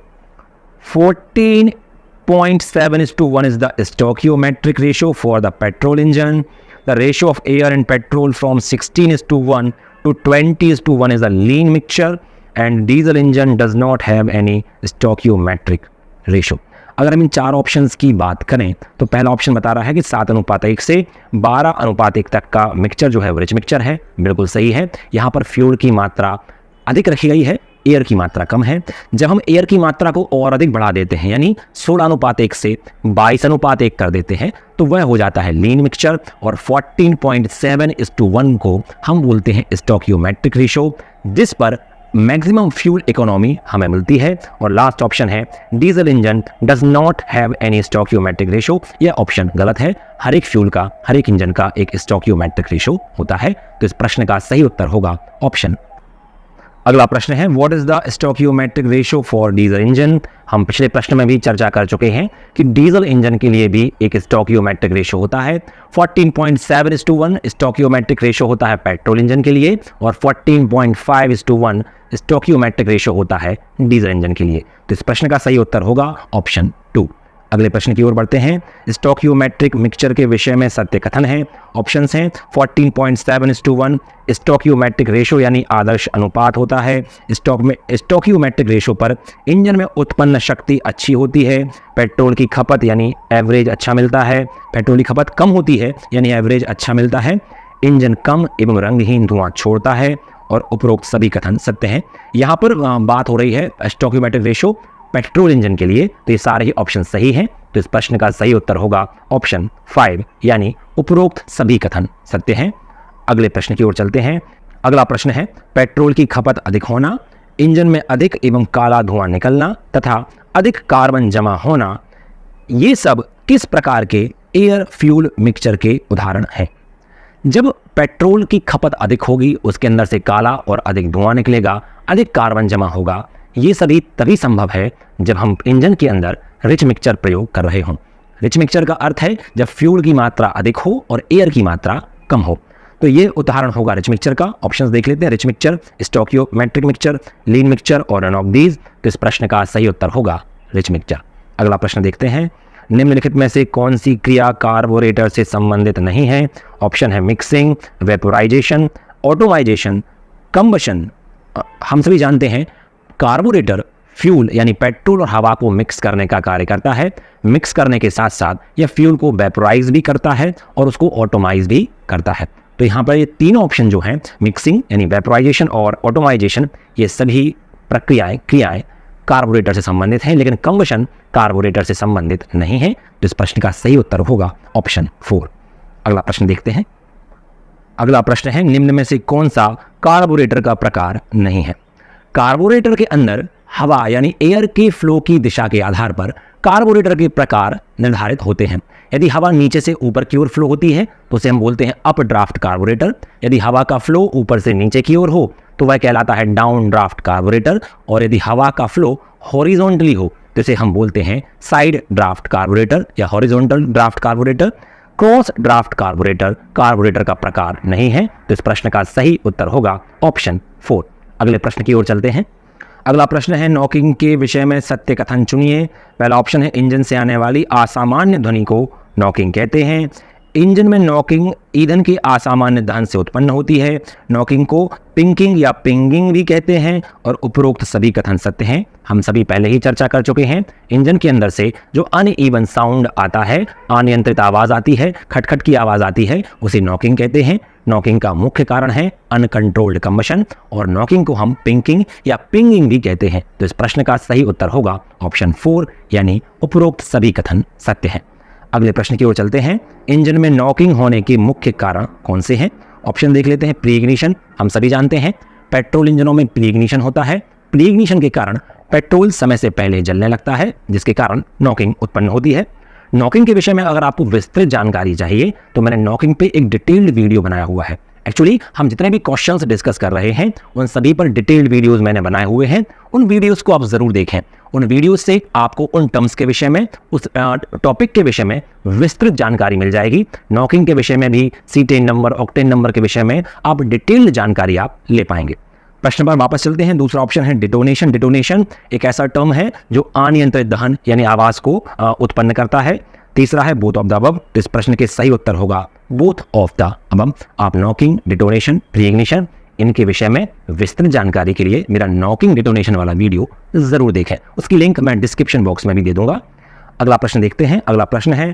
14.7:1 is the stoichiometric ratio for the petrol engine. The ratio of air and petrol from 16:1 to 20:1 is a lean mixture, and diesel engine does not have any stoichiometric ratio. अगर हम इन चार options की बात करें तो पहला option बता रहा है कि 7:1 से 12:1 तक का मिक्सचर जो है वो रिच मिक्सचर है। बिल्कुल सही है। यहाँ पर फ्यूल की मात्रा अधिक रखी गई है, एयर की मात्रा कम है। जब हम एयर की मात्रा को और अधिक बढ़ा देते हैं यानी 16:1 से 22:1 कर देते हैं तो वह हो जाता है लीन मिक्सचर। और 14.7:1 को हम बोलते हैं स्टोइकियोमेट्रिक रेशो, जिस पर मैक्सिमम फ्यूल इकोनॉमी हमें मिलती है। और लास्ट ऑप्शन है diesel engine does not have any stoichiometric ratio. यह ऑप्शन गलत है। हर एक फ्यूल का, हर एक इंजन का एक स्टोइकियोमेट्रिक रेशो होता है। तो इस प्रश्न का सही उत्तर होगा ऑप्शन। अगला प्रश्न है what is the stoichiometric ratio for diesel engine? हम पिछले प्रश्न में भी चर्चा कर चुके हैं कि डीजल इंजन के लिए भी एक स्टोइकियोमेट्रिक रेशो होता है। 14.7:1 स्टोइकियोमेट्रिक रेशो होता है पेट्रोल इंजन के लिए, और 14.5:1 स्टोइकियोमेट्रिक रेशो होता है डीजल इंजन के लिए। तो इस प्रश्न का सही उत्तर होगा ऑप्शन 2। अगले प्रश्न की ओर बढ़ते हैं। स्टोइकियोमेट्रिक मिक्सचर के विषय में सत्य कथन है। ऑप्शंस हैं 14.7:1 स्टोइकियोमेट्रिक रेशो यानी आदर्श अनुपात होता है। स्टोइकियोमेट्रिक रेशो पर इंजन में उत्पन्न शक्ति अच्छी होती है। पेट्रोल की खपत यानी एवरेज अच्छा मिलता है। पेट्रोल की खपत कम होती है यानी एवरेज अच्छा मिलता है। इंजन कम एवं रंगहीन धुआं छोड़ता है। और उपरोक्त सभी कथन सत्य हैं। यहाँ पर बात हो रही है स्टोइकियोमेट्रिक रेशो पेट्रोल इंजन के लिए, तो ये सारे ही ऑप्शन सही हैं। तो इस प्रश्न का सही उत्तर होगा ऑप्शन 5 यानी उपरोक्त सभी कथन सत्य हैं। अगले प्रश्न की ओर चलते हैं। अगला प्रश्न है पेट्रोल की खपत अधिक होना, इंजन में अधिक एवं काला धुआं निकलना तथा अधिक कार्बन जमा होना, ये सब किस प्रकार के एयर फ्यूल मिक्सचर के उदाहरण हैं? जब पेट्रोल की खपत अधिक होगी, उसके अंदर से काला और अधिक धुआं निकलेगा, अधिक कार्बन जमा होगा, ये सभी तभी संभव है जब हम इंजन के अंदर रिच मिक्सचर प्रयोग कर रहे हों। रिच मिक्सचर का अर्थ है जब फ्यूल की मात्रा अधिक हो और एयर की मात्रा कम हो। तो ये उदाहरण होगा रिच मिक्सचर का। ऑप्शंस देख लेते हैं। Rich mixture, stoichiometric mixture, lean mixture और नन ऑफ दीज। तो इस प्रश्न का सही उत्तर होगा रिच मिक्सचर। अगला प्रश्न देखते हैं। निम्नलिखित में से कौन सी क्रिया कार्बोरेटर से संबंधित नहीं है? ऑप्शन है मिक्सिंग, वेपोराइजेशन, ऑटोमाइजेशन, कंबशन। हम सभी जानते हैं कार्बोरेटर फ्यूल यानी पेट्रोल और हवा को मिक्स करने का कार्य करता है। मिक्स करने के साथ साथ यह फ्यूल को वेपोराइज भी करता है और उसको ऑटोमाइज भी करता है। तो यहाँ पर ये तीनों ऑप्शन जो हैं मिक्सिंग यानी वेपोराइजेशन और ऑटोमाइजेशन, ये सभी क्रियाएं कार्बोरेटर से संबंधित हैं, लेकिन कंबशन कार्बोरेटर से संबंधित नहीं है। तो इस प्रश्न का सही उत्तर होगा ऑप्शन 4। अगला प्रश्न देखते हैं। अगला प्रश्न है निम्न में से कौन सा कार्बोरेटर का प्रकार नहीं है? कार्बोरेटर के अंदर हवा यानी एयर के फ्लो की दिशा के आधार पर कार्बोरेटर के प्रकार निर्धारित होते हैं। यदि हवा नीचे से ऊपर की ओर फ्लो होती है तो उसे हम बोलते हैं अप ड्राफ्ट कार्बोरेटर। यदि हवा का फ्लो ऊपर से नीचे की ओर हो तो वह कहलाता है डाउन ड्राफ्ट कार्बोरेटर। और यदि हवा का फ्लो हॉरिजॉन्टली हो तो इसे हम बोलते हैं साइड ड्राफ्ट कार्बोरेटर या horizontal draft carburettor. Cross draft carburettor carburettor का प्रकार नहीं है। तो इस प्रश्न का सही उत्तर होगा ऑप्शन 4। अगले प्रश्न की ओर चलते हैं। अगला प्रश्न है नॉकिंग के विषय में सत्य कथन चुनिए। पहला ऑप्शन है इंजन से आने वाली असामान्य ध्वनि को नॉकिंग कहते हैं। इंजन में नॉकिंग ईंधन के असामान्य दहन से उत्पन्न होती है। नॉकिंग को पिंकिंग या पिंगिंग भी कहते हैं और उपरोक्त सभी कथन सत्य हैं। हम सभी पहले ही चर्चा कर चुके हैं। इंजन के अंदर से जो अनइवन साउंड आता है, अनियंत्रित आवाज आती है, खटखट की आवाज आती है, उसे नॉकिंग कहते हैं। नॉकिंग का मुख्य कारण है अनकंट्रोल्ड कंबशन और नॉकिंग को हम पिंकिंग या पिंगिंग भी कहते हैं। तो इस प्रश्न का सही उत्तर होगा ऑप्शन 4 यानी उपरोक्त सभी कथन सत्य हैं। अगले प्रश्न की ओर चलते हैं। इंजन में नॉकिंग होने के मुख्य कारण कौन से हैं? ऑप्शन देख लेते हैं। प्री इग्निशन, हम सभी जानते हैं पेट्रोल इंजनों में प्री इग्निशन होता है। प्री इग्निशन के कारण पेट्रोल समय से पहले जलने लगता है, जिसके कारण नॉकिंग उत्पन्न होती है। नॉकिंग के विषय में अगर आपको विस्तृत जानकारी चाहिए तो मैंने नॉकिंग पे एक डिटेल्ड वीडियो बनाया हुआ है। एक्चुअली हम जितने भी क्वेश्चंस डिस्कस कर रहे हैं उन सभी पर डिटेल्ड वीडियोस मैंने बनाए हुए हैं। उन वीडियोस को आप जरूर देखें। उन वीडियोस से आपको उन टर्म्स के विषय में, उस टॉपिक के विषय में विस्तृत जानकारी मिल जाएगी। नॉकिंग के विषय में भी, सीटेन नंबर, ऑक्टेन नंबर के विषय में आप डिटेल्ड जानकारी आप ले पाएंगे। प्रश्न पर वापस चलते हैं। दूसरा ऑप्शन है डिटोनेशन। डिटोनेशन एक ऐसा टर्म है जो अनियंत्रित दहन यानी आवाज को उत्पन्न करता है। तीसरा है बोथ ऑफ द अबव। इस प्रश्न के सही उत्तर होगा बोथ ऑफ द अबव। आप नॉकिंग, डिटोनेशन, प्री इग्निशन इनके विषय में विस्तृत जानकारी के लिए मेरा नॉकिंग डिटोनेशन वाला वीडियो जरूर देखें। उसकी लिंक मैं डिस्क्रिप्शन बॉक्स में भी दे दूंगा। अगला प्रश्न देखते हैं। अगला प्रश्न है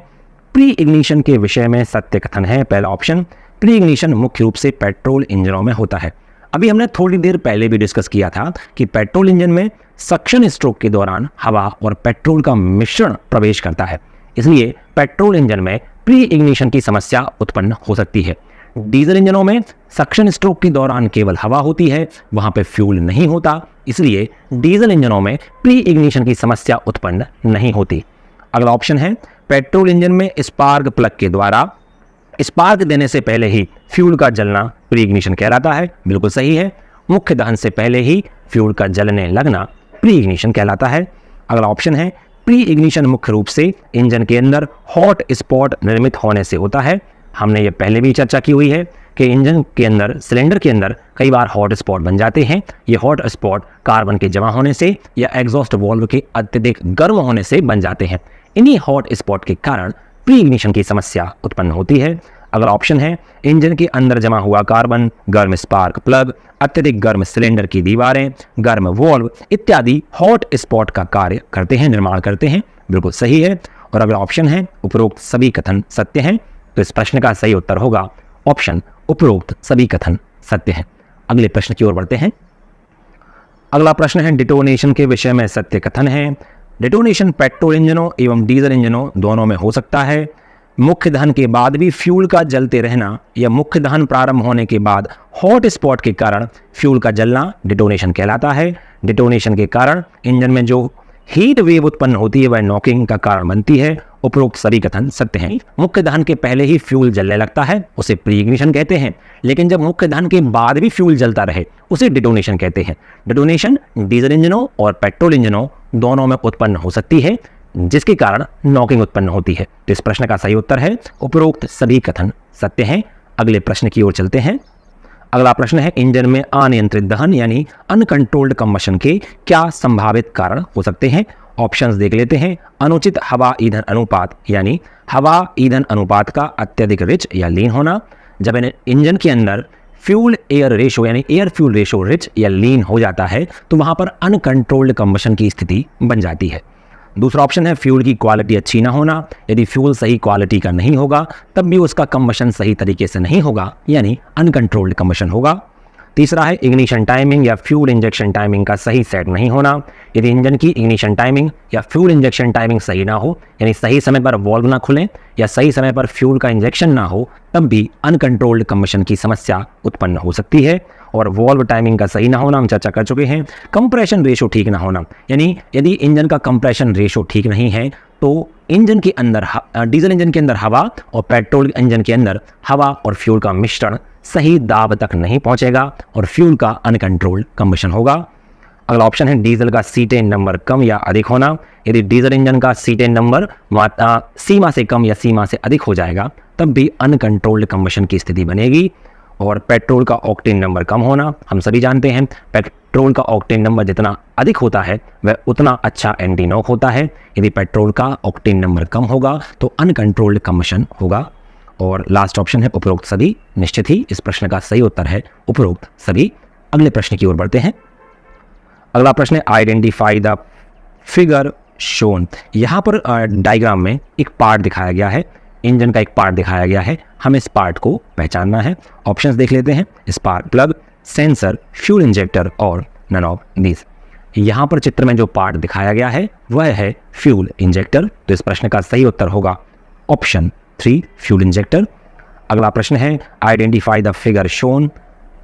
प्री इग्निशन के विषय में सत्य कथन है। पहला ऑप्शन, प्री इग्निशन मुख्य रूप से पेट्रोल इंजनों में होता है। अभी हमने थोड़ी देर पहले भी डिस्कस किया था कि पेट्रोल इंजन में सक्शन स्ट्रोक के दौरान हवा और पेट्रोल का मिश्रण प्रवेश करता है, इसलिए पेट्रोल इंजन में प्री इग्निशन की समस्या उत्पन्न हो सकती है। डीजल इंजनों में सक्शन स्ट्रोक के दौरान केवल हवा होती है, वहां पे फ्यूल नहीं होता, इसलिए डीजल इंजनों में प्री इग्निशन की समस्या उत्पन्न नहीं होती। अगला ऑप्शन है पेट्रोल इंजन में स्पार्क प्लग के द्वारा स्पार्क देने से पहले ही फ्यूल का जलना प्री इग्निशन कहलाता है। बिल्कुल सही है। मुख्य दहन से पहले ही फ्यूल का जलने लगना प्री इग्निशन कहलाता है। अगला ऑप्शन है प्री इग्निशन मुख्य रूप से इंजन के अंदर हॉट स्पॉट निर्मित होने से होता है। हमने ये पहले भी चर्चा की हुई है कि इंजन के अंदर, सिलेंडर के अंदर कई बार हॉट स्पॉट बन जाते हैं। ये हॉट स्पॉट कार्बन के जमा होने से या एग्जॉस्ट वाल्व के अत्यधिक गर्म होने से बन जाते हैं। इन्हीं हॉट स्पॉट के कारण प्री इग्निशन की समस्या उत्पन्न होती है। अगला ऑप्शन है इंजन के अंदर जमा हुआ कार्बन, गर्म स्पार्क प्लग, अत्यधिक गर्म सिलेंडर की दीवारें, गर्म वाल्व इत्यादि हॉट स्पॉट का कार्य करते हैं, निर्माण करते हैं। बिल्कुल सही है। और अगला ऑप्शन है उपरोक्त सभी कथन सत्य हैं। तो इस प्रश्न का सही उत्तर होगा ऑप्शन उपरोक्त सभी कथन सत्य हैं। अगले प्रश्न की ओर बढ़ते हैं। अगला प्रश्न है डिटोनेशन के विषय में सत्य कथन है। डिटोनेशन पेट्रोल इंजनों एवं डीजल इंजनों दोनों में हो सकता है। मुख्य दहन के बाद भी फ्यूल का जलते रहना या मुख्य दहन प्रारंभ होने के बाद हॉट स्पॉट के कारण फ्यूल का जलना डिटोनेशन कहलाता है। डिटोनेशन के कारण इंजन में जो हीट वेव उत्पन्न होती है वह नॉकिंग का कारण बनती है। उपरोक्त सभी कथन सत्य हैं। मुख्य दहन के पहले ही फ्यूल जलने लगता है, उसे प्री इग्निशन कहते हैं। लेकिन जब मुख्य दहन के बाद भी फ्यूल जलता रहे उसे डिटोनेशन कहते हैं। डिटोनेशन डीजल इंजनों और पेट्रोल इंजनों दोनों में उत्पन्न हो सकती है, जिसके कारण नॉकिंग उत्पन्न होती है। तो इस प्रश्न का सही उत्तर है उपरोक्त सभी कथन सत्य हैं। अगले प्रश्न की ओर चलते हैं। अगला प्रश्न है इंजन में अनियंत्रित दहन यानी अनकंट्रोल्ड कंबशन के क्या संभावित कारण हो सकते हैं? ऑप्शंस देख लेते हैं। अनुचित हवा ईंधन अनुपात यानी हवा ईंधन अनुपात का अत्यधिक रिच या लीन होना। जब इंजन के अंदर फ्यूल एयर रेशो यानी एयर फ्यूल रेशो रिच या लीन हो जाता है तो वहां पर अनकंट्रोल्ड कंबशन की स्थिति बन जाती है। दूसरा ऑप्शन है फ्यूल की क्वालिटी अच्छी ना होना। यदि फ्यूल सही क्वालिटी का नहीं होगा तब भी उसका कंबशन सही तरीके से नहीं होगा, यानी अनकंट्रोल्ड कंबशन होगा। तीसरा है इग्निशन टाइमिंग या फ्यूल इंजेक्शन टाइमिंग का सही सेट नहीं होना। यदि इंजन की इग्निशन टाइमिंग या फ्यूल इंजेक्शन टाइमिंग सही ना हो, यानी सही समय पर वॉल्व ना खुलें या सही समय पर फ्यूल का इंजेक्शन ना हो, तब भी अनकंट्रोल्ड कंबशन की समस्या उत्पन्न हो सकती है। और वॉल्व टाइमिंग का सही ना होना हम चर्चा कर चुके हैं। कंप्रेशन रेशो ठीक ना होना, यानी यदि इंजन का कंप्रेशन रेशो ठीक नहीं है तो इंजन के अंदर डीजल इंजन के अंदर हवा और पेट्रोल इंजन के अंदर हवा और फ्यूल का मिश्रण सही दाब तक नहीं पहुंचेगा और फ्यूल का अनकंट्रोल्ड कंबशन होगा। अगला ऑप्शन है डीजल का सीटेन नंबर कम या अधिक होना। यदि डीजल इंजन का सीटेन नंबर सीमा से कम या सीमा से अधिक हो जाएगा तब भी अनकंट्रोल्ड कंबशन की स्थिति बनेगी। और पेट्रोल का ऑक्टेन नंबर कम होना, हम सभी जानते हैं पेट्रोल का ऑक्टेन नंबर जितना अधिक होता है वह उतना अच्छा एंटी नॉक होता है। यदि पेट्रोल का ऑक्टेन नंबर कम होगा तो अनकंट्रोल्ड कंबशन होगा। और लास्ट ऑप्शन है उपरोक्त सभी। निश्चित ही इस प्रश्न का सही उत्तर है उपरोक्त सभी। अगले प्रश्न की ओर बढ़ते हैं। अगला प्रश्न है आइडेंटिफाई द फिगर शोन। यहाँ पर डायग्राम में एक पार्ट दिखाया गया है, इंजन का एक पार्ट दिखाया गया है, हमें इस पार्ट को पहचानना है। ऑप्शंस देख लेते हैं। Spark plug, sensor, fuel injector और नन ऑफ दीज। यहाँ पर चित्र में जो पार्ट दिखाया गया है वह है फ्यूल इंजेक्टर, तो इस प्रश्न का सही उत्तर होगा ऑप्शन 3 फ्यूल इंजेक्टर। अगला प्रश्न है आइडेंटिफाई द फिगर शोन।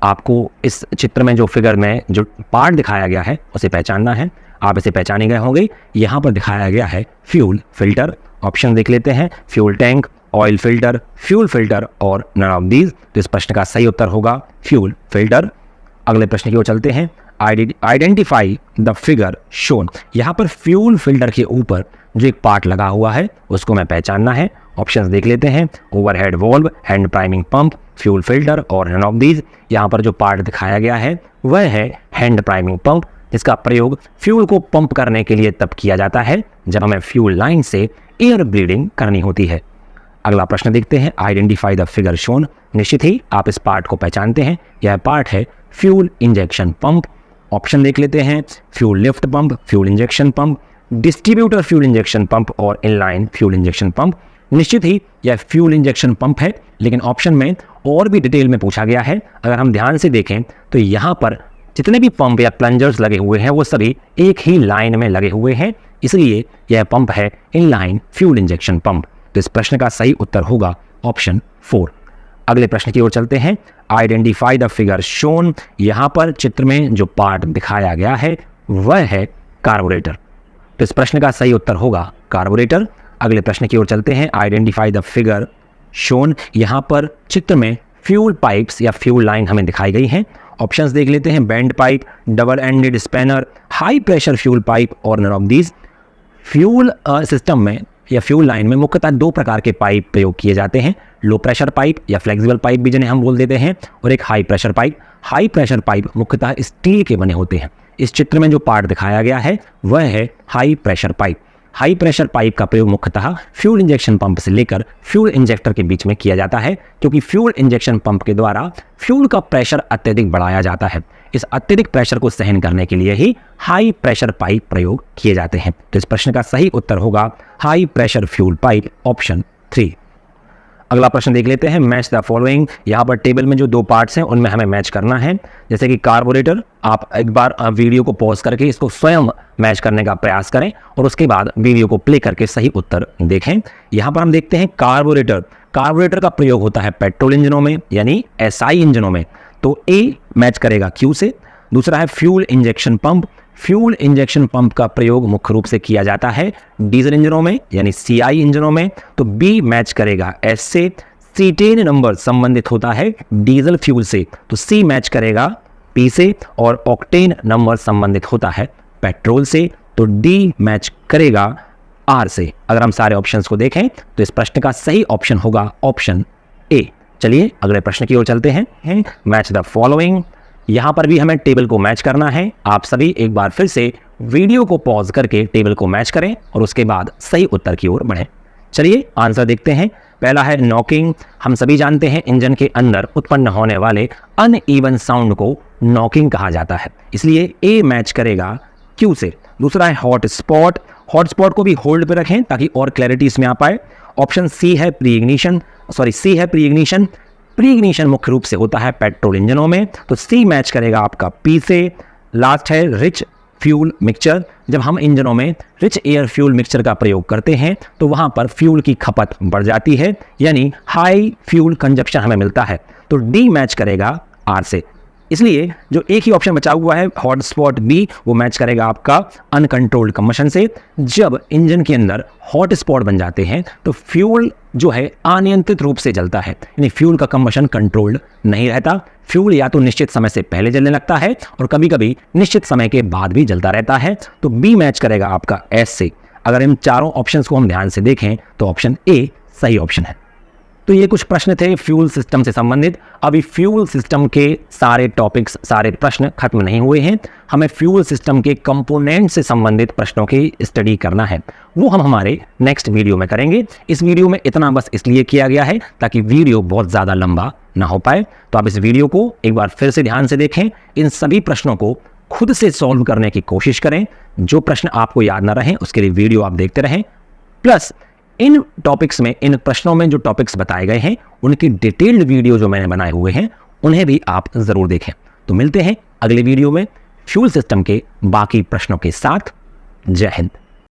आपको इस चित्र में जो फिगर में जो पार्ट दिखाया गया है उसे पहचानना है। आप इसे पहचाने गए होंगे। यहाँ पर दिखाया गया है फ्यूल फिल्टर। ऑप्शन देख लेते हैं। Fuel tank, oil filter, fuel filter और नन ऑफ दीज। तो इस प्रश्न का सही उत्तर होगा फ्यूल फिल्टर। अगले प्रश्न की ओर चलते हैं। Identify the figure shown. यहाँ पर फ्यूल फिल्टर के ऊपर जो एक पार्ट लगा हुआ है उसको मैं पहचानना है। ऑप्शंस देख लेते हैं। Overhead valve, hand priming pump, fuel filter और नन ऑफ दीज। यहाँ पर जो पार्ट दिखाया गया है वह है हैंड प्राइमिंग पंप, जिसका प्रयोग फ्यूल को पंप करने के लिए तब किया जाता है जब हमें फ्यूल लाइन से एयर ब्लीडिंग करनी होती है। अगला प्रश्न देखते हैं। Identify the figure shown. निश्चित ही आप इस पार्ट को पहचानते हैं। यह पार्ट है फ्यूल इंजेक्शन पंप। ऑप्शन देख लेते हैं। Fuel lift pump, fuel injection pump, distributor fuel injection pump और इनलाइन फ्यूल इंजेक्शन पंप। निश्चित ही यह फ्यूल इंजेक्शन पंप है, लेकिन ऑप्शन में और भी डिटेल में पूछा गया है। अगर हम ध्यान से देखें तो यहाँ पर जितने भी पंप या प्लंजर्स लगे हुए हैं वो सभी एक ही लाइन में लगे हुए हैं, इसलिए यह पंप है इनलाइन फ्यूल इंजेक्शन पंप। तो इस प्रश्न का सही उत्तर होगा ऑप्शन 4। अगले प्रश्न की ओर चलते हैं। Identify the figure shown. यहाँ पर चित्र में जो पार्ट दिखाया गया है वह है कार्बोरेटर, तो इस प्रश्न का सही उत्तर होगा कार्बोरेटर। अगले प्रश्न की ओर चलते हैं। Identify the figure shown. यहाँ पर चित्र में फ्यूल पाइप्स या फ्यूल लाइन हमें दिखाई गई हैं। ऑप्शंस देख लेते हैं। Bend pipe, double ended spanner, high pressure fuel pipe और none of these. Fuel system में या फ्यूल लाइन में मुख्यतः 2 प्रकार के पाइप प्रयोग किए जाते हैं। लो प्रेशर पाइप या फ्लेक्सिबल पाइप भी जिन्हें हम बोल देते हैं, और एक high pressure pipe. High pressure pipe मुख्यतः स्टील के बने होते हैं। इस चित्र में जो पार्ट दिखाया गया है वह है high pressure pipe. High pressure pipe का प्रयोग मुख्यतः फ्यूल इंजेक्शन पंप से लेकर फ्यूल इंजेक्टर के बीच में किया जाता है, क्योंकि फ्यूल इंजेक्शन पंप के द्वारा फ्यूल का प्रेशर अत्यधिक बढ़ाया जाता है। इस अत्यधिक प्रेशर को सहन करने के लिए ही हाई प्रेशर पाइप प्रयोग किए जाते हैं। तो इस प्रश्न का सही उत्तर होगा high pressure fuel pipe, option 3। अगला प्रश्न देख लेते हैं। Match the following. यहाँ पर टेबल में जो 2 पार्ट्स हैं उनमें हमें मैच करना है। जैसे कि कार्बोरेटर, आप एक बार वीडियो को पॉज करके इसको स्वयं मैच करने का प्रयास करें और उसके बाद वीडियो को प्ले करके सही उत्तर देखें। यहाँ पर हम देखते हैं कार्बोरेटर। कार्बोरेटर का प्रयोग होता है पेट्रोल इंजनों में यानी एसआई इंजनों में, तो ए मैच करेगा क्यू से। दूसरा है fuel injection pump. Fuel injection pump का प्रयोग मुख्य रूप से किया जाता है डीजल इंजनों में यानी सीआई इंजनों में, तो बी मैच करेगा एस से। सीटेन नंबर संबंधित होता है डीजल फ्यूल से, तो सी मैच करेगा पी से। और ऑक्टेन नंबर संबंधित होता है पेट्रोल से, तो डी मैच करेगा आर से। अगर हम सारे ऑप्शंस को देखें तो इस प्रश्न का सही ऑप्शन होगा ऑप्शन ए। चलिए अगले प्रश्न की ओर चलते हैं। Match the following. यहाँ पर भी हमें टेबल को मैच करना है। आप सभी एक बार फिर से वीडियो को पॉज करके टेबल को मैच करें और उसके बाद सही उत्तर की ओर बढ़ें। चलिए आंसर देखते हैं। पहला है नॉकिंग। हम सभी जानते हैं इंजन के अंदर उत्पन्न होने वाले अनइवन साउंड को नॉकिंग कहा जाता है, इसलिए ए मैच करेगा क्यू से। दूसरा है हॉट स्पॉट। हॉट स्पॉट को भी होल्ड पे रखें ताकि और क्लैरिटी इसमें आ पाए। ऑप्शन सी है प्री इग्निशन। प्री इग्निशन मुख्य रूप से होता है पेट्रोल इंजनों में, तो सी मैच करेगा आपका पी से। लास्ट है रिच फ्यूल मिक्सचर। जब हम इंजनों में रिच एयर फ्यूल मिक्सचर का प्रयोग करते हैं तो वहां पर फ्यूल की खपत बढ़ जाती है, यानी हाई फ्यूल कंजप्शन हमें मिलता है, तो डी मैच करेगा आर से। इसलिए जो एक ही ऑप्शन बचा हुआ है हॉट स्पॉट बी, वो मैच करेगा आपका अनकंट्रोल्ड कंबशन से। जब इंजन के अंदर हॉट स्पॉट बन जाते हैं तो फ्यूल जो है अनियंत्रित रूप से जलता है, यानी फ्यूल का कंबशन कंट्रोल्ड नहीं रहता। फ्यूल या तो निश्चित समय से पहले जलने लगता है और कभी कभी निश्चित समय के बाद भी जलता रहता है, तो बी मैच करेगा आपका एस से। अगर इन चारों ऑप्शंस को हम ध्यान से देखें तो ऑप्शन ए सही ऑप्शन है। तो ये कुछ प्रश्न थे फ्यूल सिस्टम से संबंधित। अभी फ्यूल सिस्टम के सारे टॉपिक्स, सारे प्रश्न खत्म नहीं हुए हैं। हमें फ्यूल सिस्टम के कंपोनेंट से संबंधित प्रश्नों की स्टडी करना है, वो हम हमारे नेक्स्ट वीडियो में करेंगे। इस वीडियो में इतना बस इसलिए किया गया है ताकि वीडियो बहुत ज़्यादा लंबा ना हो पाए। तो आप इस वीडियो को एक बार फिर से ध्यान से देखें, इन सभी प्रश्नों को खुद से सॉल्व करने की कोशिश करें। जो प्रश्न आपको याद ना रहें उसके लिए वीडियो आप देखते रहें। प्लस इन टॉपिक्स में, इन प्रश्नों में जो टॉपिक्स बताए गए हैं उनकी डिटेल्ड वीडियो जो मैंने बनाए हुए हैं उन्हें भी आप जरूर देखें। तो मिलते हैं अगले वीडियो में फ्यूल सिस्टम के बाकी प्रश्नों के साथ। जय हिंद।